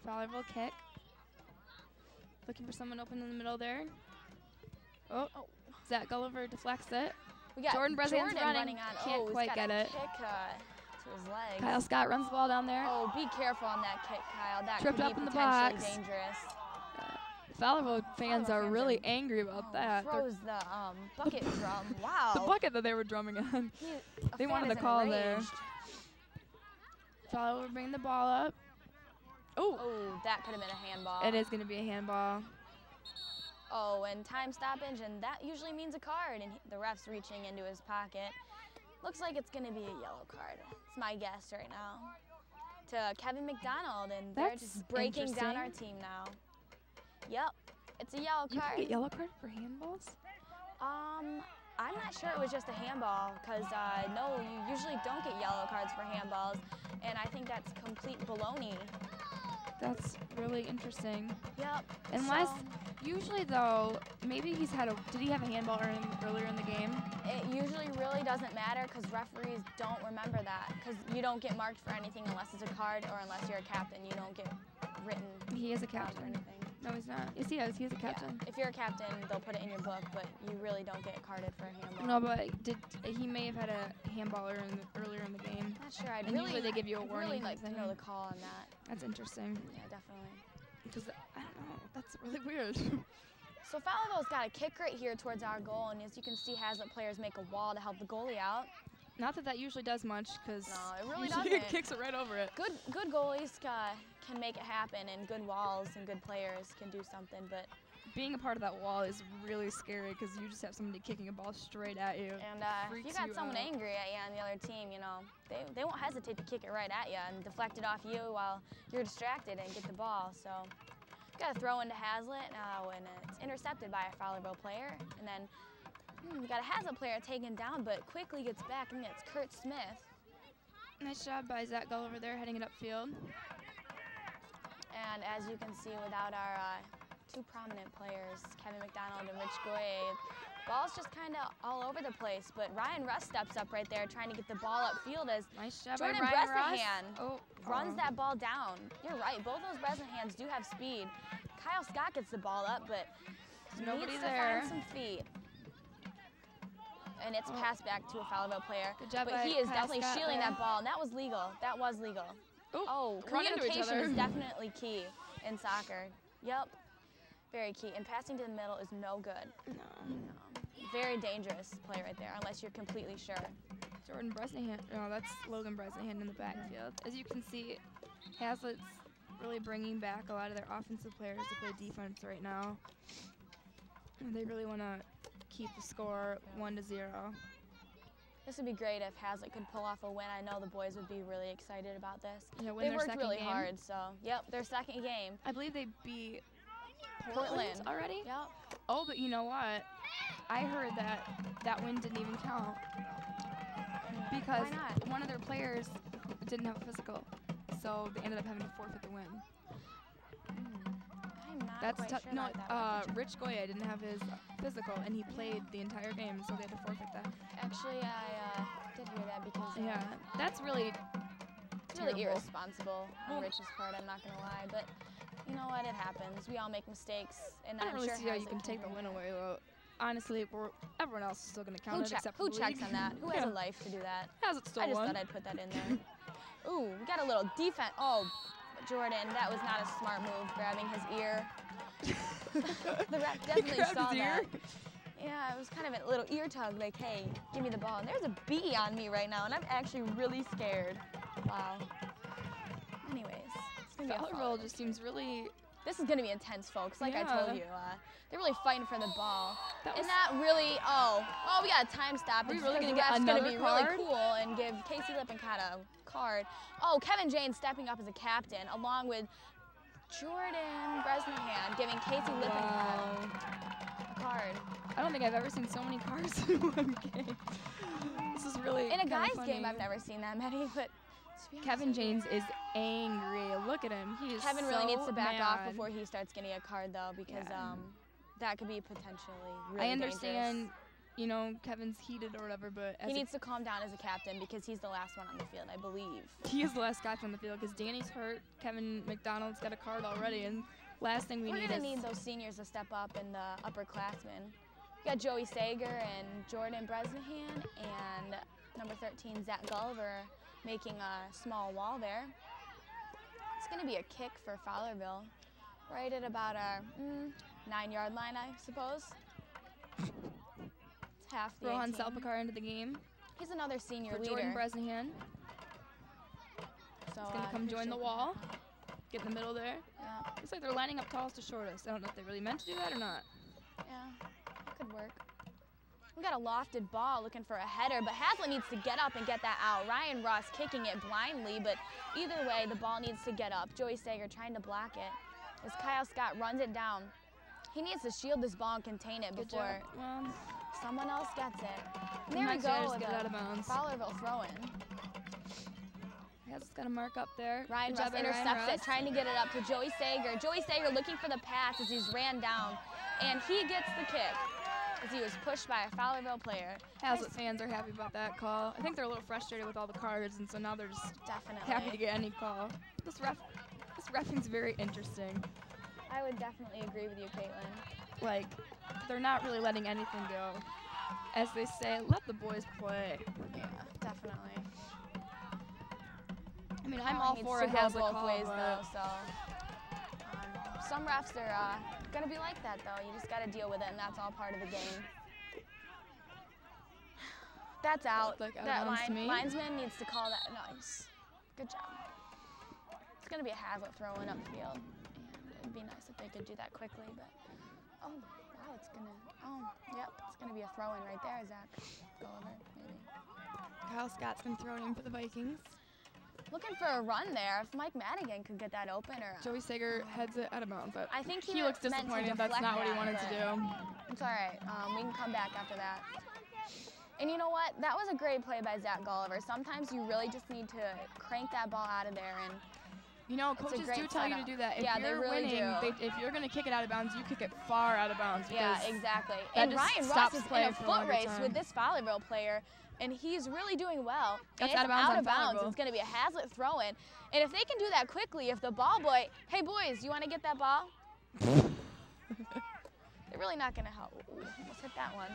Fowlerville kick. Looking for someone open in the middle there. Oh. Zach Gulliver deflects it. We got Jordan Breslein's running on. Can't quite get it. Kick to his legs. Kyle Scott runs the ball down there. Oh, be careful on that kick, Kyle. That tripped could up be in the potentially box. Dangerous. Fowlerville fans are really angry about that. Throws the bucket drum. Wow. The bucket that they were drumming on. They wanted the call there. Fowlerville bringing the ball up. Oh, that could have been a handball. It is going to be a handball. Oh, and time stoppage, and that usually means a card, and the ref's reaching into his pocket. Looks like it's going to be a yellow card. It's my guess right now. To Kevin McDonald, and they're just breaking down our team now. Yep, it's a yellow card. You can get yellow card for handballs? I'm not sure it was just a handball, because no, you usually don't get yellow cards for handballs, and I think that's complete baloney. That's really interesting. Yep. Unless, usually though, maybe he's had did he have a handball earlier in the game? It usually really doesn't matter because referees don't remember that, because you don't get marked for anything unless it's a card or unless you're a captain. You don't get written. He is a captain. Or anything. No, he's not. Yes, he is. He is a captain. Yeah. If you're a captain, they'll put it in your book, but you really don't get carded for a handball. No, but he may have had a handball earlier in the game. Not sure. I'd usually they give you a warning. Really like to know the call on that. That's interesting. Yeah, definitely. Because I don't know. That's really weird. So Fowlerville's got a kick right here towards our goal, and as you can see, Hazlitt players make a wall to help the goalie out. Not that that usually does much, because no, it really doesn't. It kicks it right over it. Good goalies can make it happen, and good walls and good players can do something. But being a part of that wall is really scary because you just have somebody kicking a ball straight at you. And if you got someone angry at you on the other team, you know, they won't hesitate to kick it right at you and deflect it off you while you're distracted and get the ball. So got to throw into Hazlitt now, and it's intercepted by a Fowlerville player, and then. We got a Hazlitt player taken down, but quickly gets back, and it's Kurt Smith. Nice job by Zach Gulliver there, heading it upfield. And as you can see, without our two prominent players, Kevin McDonald and Rich Goye, ball's just kind of all over the place. But Ryan Russ steps up right there, trying to get the ball upfield as nice job Jordan by Ryan Russ. Runs that ball down. You're right, both those Breslin do have speed. Kyle Scott gets the ball up, but nobody needs there. to find some feet. And it's passed back to a Fowlerville player. Good job but he is definitely Scott shielding there. that ball, and that was legal. That was legal. Oh, communication is definitely key in soccer. Yep. Very key. And passing to the middle is no good. No. Very dangerous play right there, unless you're completely sure. Jordan Bresnahan. No, that's Logan Bresnahan in the backfield. As you can see, Hazlitt's really bringing back a lot of their offensive players to play defense right now. And they really want to keep the score 1-0. This would be great if Hazlitt could pull off a win. I know the boys would be really excited about this. Yeah, win They their worked second really game. hard, so yep, their second game. I believe they beat Portland already. Yep. Oh, but you know what? I heard that win didn't even count because Why not? one of their players didn't have a physical, so they ended up having to forfeit the win. I'm not That's quite tough. sure No, about that. Rich Goya didn't have his physical, and he played the entire game, so they had to forfeit that. Actually, I did hear that because Yeah, that's really it's really terrible. irresponsible on Rich's part. I'm not gonna lie, but you know what? It happens. We all make mistakes, and I I'm don't really sure see how you Hazlitt can take the do win that. away, though. Honestly, everyone else is still going to count it except for Who the checks league. on that? Who has a life to do that? Has it still I just won? thought I'd put that in there. Ooh, we got a little defense. Oh, Jordan, that was not a smart move, grabbing his ear. The ref definitely grabbed saw his that. ear? Yeah, it was kind of a little ear tug, like, hey, give me the ball. And there's a bee on me right now, and I'm actually really scared. Wow. Anyways, it's gonna be a Fowlerville follow. just seems really. This is gonna be intense, folks. Like I Yeah. told you, they're really fighting for the ball. That And was- not really. Oh, we got a time stop. We It's really because gonna get the ref's gonna another be card? really cool and give Casey Lippincott a card. Oh, Kevin James stepping up as a captain, along with Jordan Bresnahan giving Casey Lippincott a card. I don't think I've ever seen so many cars in one game. This is really. In a kinda guys' funny. game, I've never seen that many, but to be honest Kevin with you, James is angry. Look at him. He is Kevin really needs to back off mad. before he starts getting a card, though, because Yeah. that could be potentially really I understand, dangerous. Kevin's heated or whatever, but He needs to calm down as a captain because he's the last one on the field, I believe. he is the last guy from the field because Danny's hurt. Kevin McDonald's got a card already, and last thing we We're need gonna is need those seniors to step up and the upperclassmen. We got Joey Sager and Jordan Bresnahan and number 13 Zach Gulliver making a small wall there. It's gonna be a kick for Fowlerville, right at about our 9-yard line, I suppose. It's half the Rohan 18. Salpakar into the game He's another senior for leader. Jordan Bresnahan. So, He's gonna come join the appreciate wall, that. get in the middle there. Yeah, Looks like they're lining up tallest to shortest. I don't know if they really meant to do that or not. yeah, that could work. We got a lofted ball looking for a header, but Hazlitt needs to get up and get that out. Ryan Ross kicking it blindly, but either way, the ball needs to get up. Joey Sager trying to block it as Kyle Scott runs it down. He needs to shield this ball and contain it Good before job. Well, someone else gets it. And he there we might just go with get it out a of bounds. Fowlerville throw-in. Has got a mark up there. Ryan Good Russ job by Ryan intercepts Russ. it, trying to get it up to Joey Sager. Joey Sager looking for the pass as he's ran down, and he gets the kick as he was pushed by a Fowlerville player. Hazlitt fans are happy about that call. I think they're a little frustrated with all the cards, and so now they're just Definitely. happy to get any call. This reffing's very interesting. I would definitely agree with you, Caitlin. Like, they're not really letting anything go. As they say, let the boys play. Yeah, definitely. I mean, I'm Calling all needs for to a go Hazlitt both call, ways, but though, so some refs are gonna be like that, though. You just gotta deal with it, and that's all part of the game. That's out. Looked like out of That bounds to me. linesman needs to call that. Nice. Good job. It's gonna be a Hazlitt throw-in upfield, and it'd be nice if they could do that quickly, but oh wow, it's gonna be a throw-in right there, Zach Gulliver, maybe. Kyle Scott's been thrown in for the Vikings. Looking for a run there. If Mike Madigan could get that open, or Joey Sager heads it out of bounds, but I think he looks meant to disappointed. That's deflect not what he that, wanted to but do. It's all right. We can come back after that. And you know what? That was a great play by Zach Gulliver. Sometimes you really just need to crank that ball out of there. And You know, It's a coaches great do tell you to setup. do that. If Yeah, they you're really winning, do. if you're going to kick it out of bounds, you kick it far out of bounds. yeah, because exactly. that And just Ryan Ross stops is in play a for a foot longer race time. with this Fowlerville player, and he's really doing well. That's and out of bounds on It's Fowlerville. It's going to be a Hazlitt throw-in. And if they can do that quickly, if the ball boy, hey boys, you want to get that ball? They're really not going to help. Ooh, almost hit that one.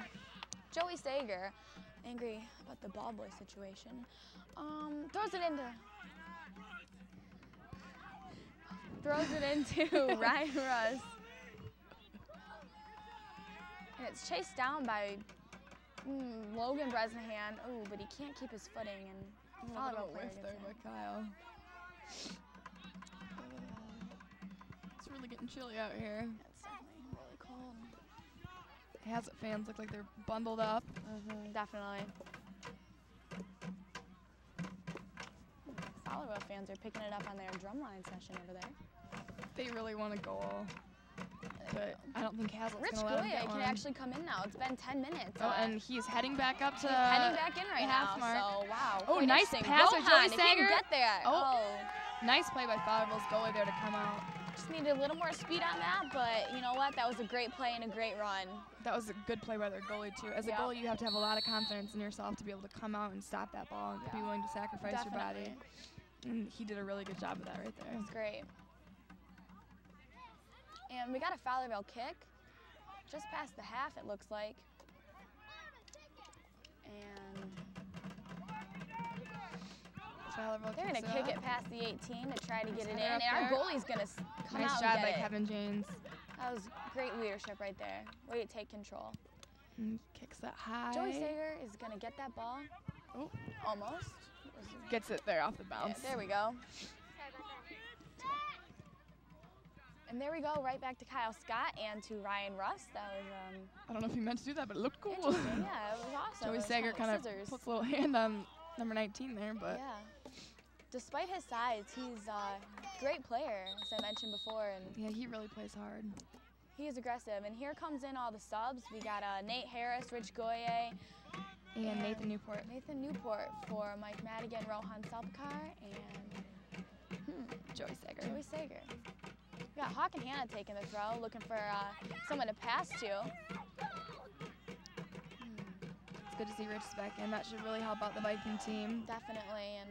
Joey Sager, angry about the ball boy situation, throws it into Ryan Russ. And it's chased down by Logan Bresnahan. Oh, but he can't keep his footing. And A little whiff there by Kyle. It's really getting chilly out here. It's definitely really cold. Hazlet fans look like they're bundled up. Definitely. Fowlerville fans are picking it up on their drumline session over there. They really want a goal. But I don't think Hazlet's Rich going to let him get Goya one. can actually come in now. It's been 10 minutes. Oh, and he's heading back up to he's heading back in right half now. mark. So, wow. Oh, quite nice interesting. pass by Rohan, Joey if he Sager. can get there. Oh. Nice play by Fowlerville's goalie there to come out. Just needed a little more speed on that, but you know what? That was a great play and a great run. That was a good play by their goalie, too. As a goalie, you have to have a lot of confidence in yourself to be able to come out and stop that ball and be willing to sacrifice your body. And he did a really good job of that right there. That's great. And we got a Fowlerville kick. Just past the half, it looks like. And Fowlerville they're going to kick it past the 18 to try to get it in. And our goalie's going to come nice out job and by get it. Kevin James. That was great leadership right there. Way to take control. And kicks that high. Joey Sager is going to get that ball. Oh. Almost. Gets it there off the bounce. Yeah, there we go. And there we go, right back to Kyle Scott and to Ryan Russ. That was I don't know if he meant to do that, but it looked cool. interesting. Yeah, it was awesome. Joey It was Sager kind of scissors. puts a little hand on number 19 there, but Yeah. Despite his size, he's a great player, as I mentioned before, and yeah, he really plays hard. he is aggressive. And here comes in all the subs. We got Nate Harris, Rich Goye, And Nathan Newport. Nathan Newport for Mike Madigan, Rohan Salpakar, and Joey Sager. Joey Sager. We got Hawk and Hannah taking the throw, looking for someone to pass to. It's good to see Rich back in. That should really help out the Viking team. Definitely, and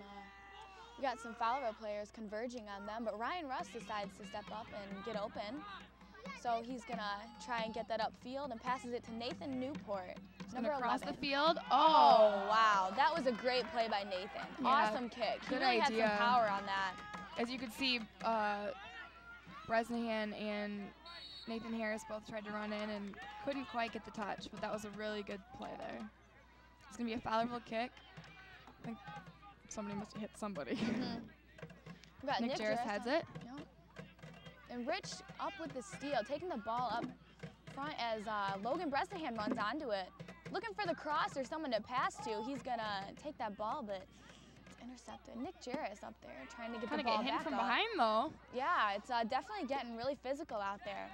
we got some Fowlerville players converging on them, but Ryan Russ decides to step up and get open. So he's gonna try and get that upfield and passes it to Nathan Newport. He's number gonna cross 11. the field. Oh, wow. That was a great play by Nathan. Yeah, Awesome kick. He good really idea. had some power on that. As you could see, Bresnahan and Nathan Harris both tried to run in and couldn't quite get the touch, but that was a really good play there. It's going to be a Fowlerville kick. I think somebody must have hit somebody. We got Nick Jarris heads it. Yep. And Rich up with the steal, taking the ball up front as Logan Bresnahan runs onto it. Looking for the cross or someone to pass to. He's going to take that ball, but it's intercepted. Nick Jarris up there trying to get the ball Kind of getting hit back from up. behind, though. Yeah, it's definitely getting really physical out there.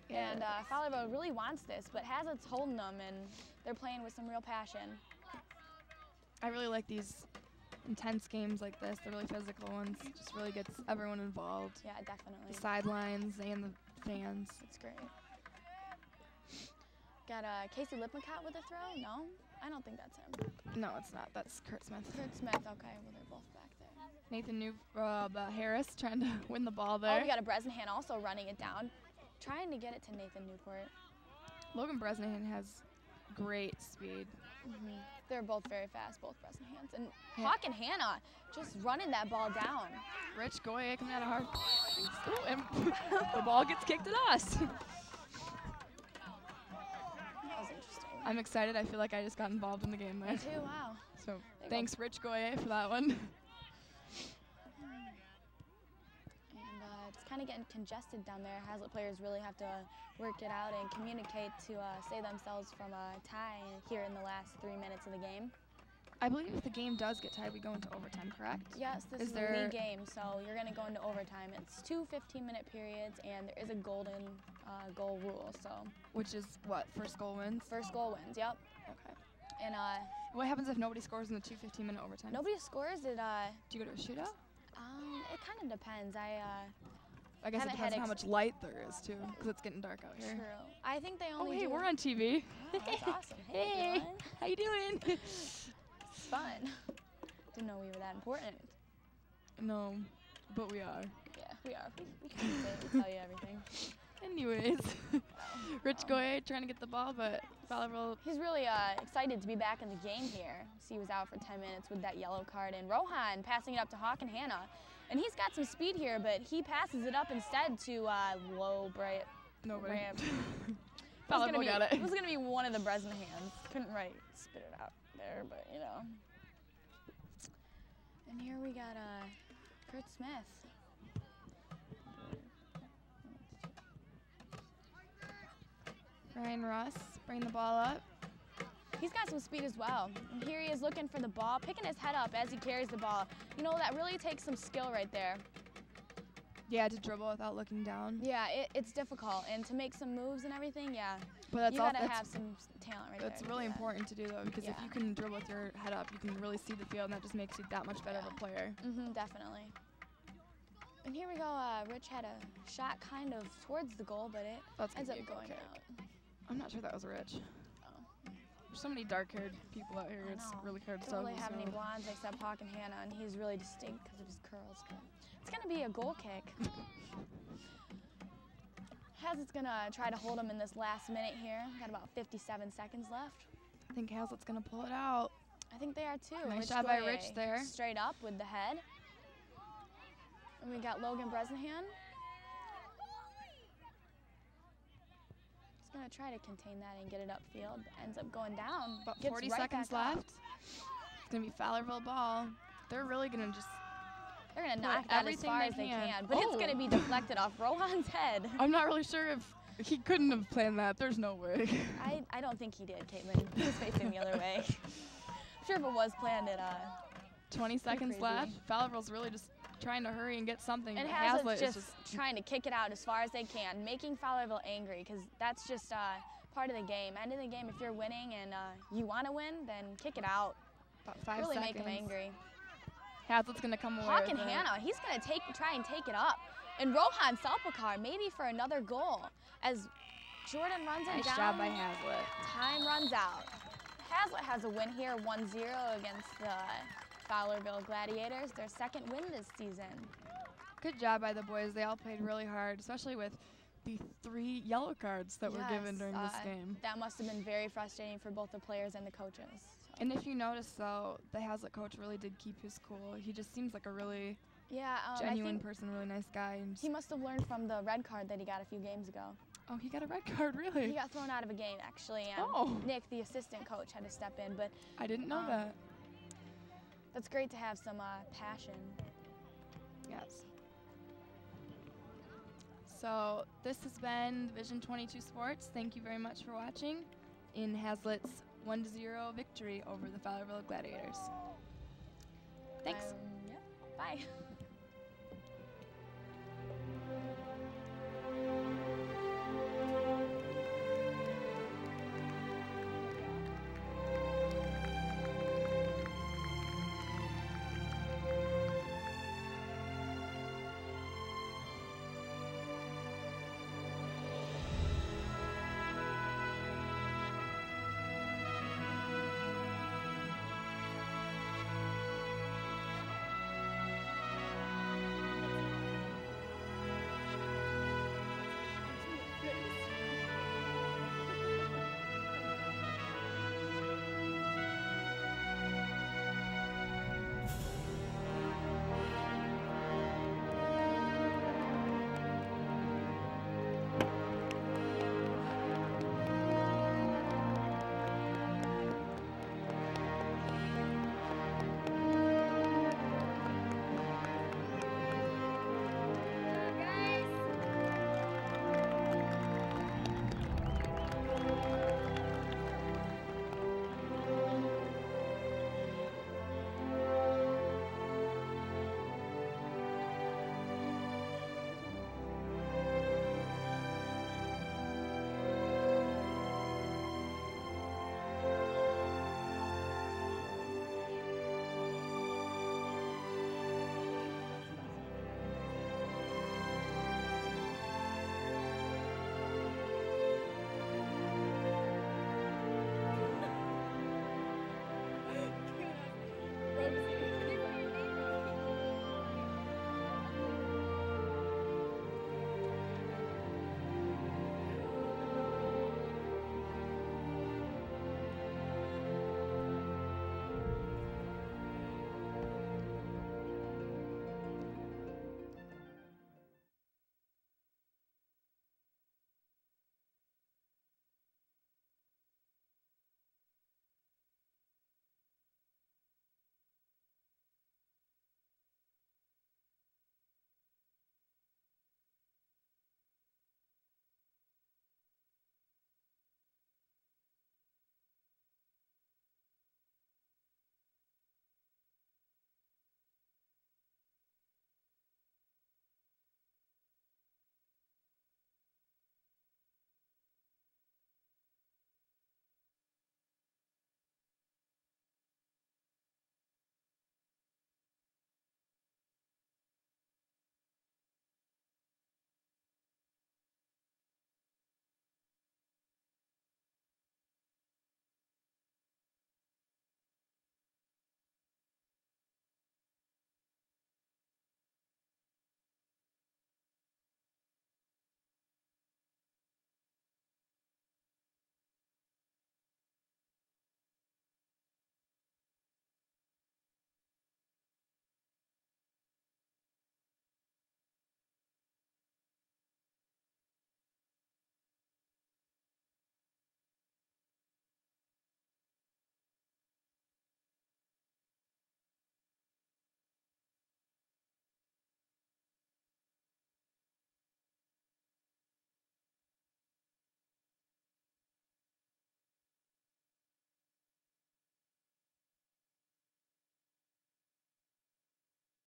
Yeah. And Fowlerville really wants this, but Hazlitt's holding them, and they're playing with some real passion. I really like these intense games like this, the really physical ones. It just really gets everyone involved. Yeah, definitely. The sidelines and the fans. It's great. Got Casey Lippincott with a throw? No? I don't think that's him. No, it's not. That's Kurt Smith. Kurt Smith, okay. Well, they're both back there. Nathan Harris trying to win the ball there. Oh, we got a Bresnahan also running it down. Trying to get it to Nathan Newport. Logan Bresnahan has great speed. They're both very fast, both Bresnahans. And Yeah. Hawk and Hannah just running that ball down. Rich Goye coming out of hard. Ooh, and the ball gets kicked at us. That was interesting. I'm excited. I feel like I just got involved in the game there. Me too, wow. So you thanks, Rich Goye, for that one. And it's kind of getting congested down there. Hazlitt players really have to work it out and communicate to save themselves from a tie here in the last 3 minutes of the game. I believe if the game does get tied, we go into overtime, correct? Yes, this Is is a there- league game, so you're going to go into overtime. It's 2 15-minute periods, and there is a golden goal rule. So Which is what? First goal wins? first goal wins, yep. Okay. And What happens if nobody scores in the 2 15-minute overtime? nobody scores it. Do you go to a shootout? It kind of depends. I guess it haven't depends had on how much light there is, too, because it's getting dark out here. True. I think they Oh, only hey, do. we're on TV. Oh, that's awesome. Hey, Hey, everyone. how you doing? It's fun. Didn't know we were that important. No, but we are. Yeah, we are. We can say it. We tell you everything. Anyways, Rich Goye trying to get the ball, but Fowlerville. He's really excited to be back in the game here. He was out for 10 minutes with that yellow card. And Rohan passing it up to Hawk and Hannah. And he's got some speed here, but he passes it up instead to low Bryant. Nobody. Fowlerville got it. It was gonna be one of the Bresnahans. Couldn't spit it out there, but you know. And here we got Kurt Smith. Ryan Russ bring the ball up. He's got some speed as well. And here he is looking for the ball, picking his head up as he carries the ball. You know, that really takes some skill right there. Yeah, to dribble without looking down. Yeah, it's difficult. And to make some moves and everything, yeah. But that's you gotta have some talent right there. That's really important to do, though, because if you can dribble with your head up, you can really see the field, and that just makes you that much better of a player. Definitely. And here we go. Rich had a shot kind of towards the goal, but it ends up going out. I'm not sure that was Rich. Oh. There's so many dark-haired people out here. It's really hard to tell. Don't really have any blondes except Hawk and Hannah, and he's really distinct because of his curls. But it's going to be a goal kick. Hazlitt's going to try to hold him in this last minute here. Got about 57 seconds left. I think Hazlitt's going to pull it out. I think they are too. Nice shot by Rich there. Straight up with the head. And we got Logan Bresnahan. He's going to try to contain that and get it upfield. Ends up going down. About 40 seconds left. It's going to be Fowlerville ball. They're really going to just... They're going to knock that as far as they can. But it's going to be deflected off Rohan's head. I'm not really sure if he couldn't have planned that. There's no way. I don't think he did, Caitlin. He was facing the other way. I'm sure if it was planned, 20 seconds left. Fowlerville's really just trying to hurry and get something. And Hazlitt's just trying to kick it out as far as they can, making Fowlerville angry, because that's just part of the game. End of the game, if you're winning and you want to win, then kick it out. About 5 really seconds. Make them angry. Hazlitt's going to come away Hawk with and it. Hannah, he's going to try and take it up. And Rohan Salpakar, maybe for another goal, as Jordan runs it down. Nice job by Hazlitt. Time runs out. Hazlitt has a win here, 1-0 against the Fowlerville Gladiators, their second win this season. Good job by the boys. They all played really hard, especially with the 3 yellow cards that were given during this game. That must have been very frustrating for both the players and the coaches. And if you notice, though, the Hazlitt coach really did keep his cool. He just seems like a really genuine person, really nice guy. And he must have learned from the red card that he got a few games ago. Oh, he got a red card, really? He got thrown out of a game, actually, and Nick, the assistant coach, had to step in. But I didn't know that. That's great to have some passion. Yes. So this has been Division 22 Sports. Thank you very much for watching in Hazlitt's 1-0 victory over the Fowlerville Gladiators. Thanks. Bye.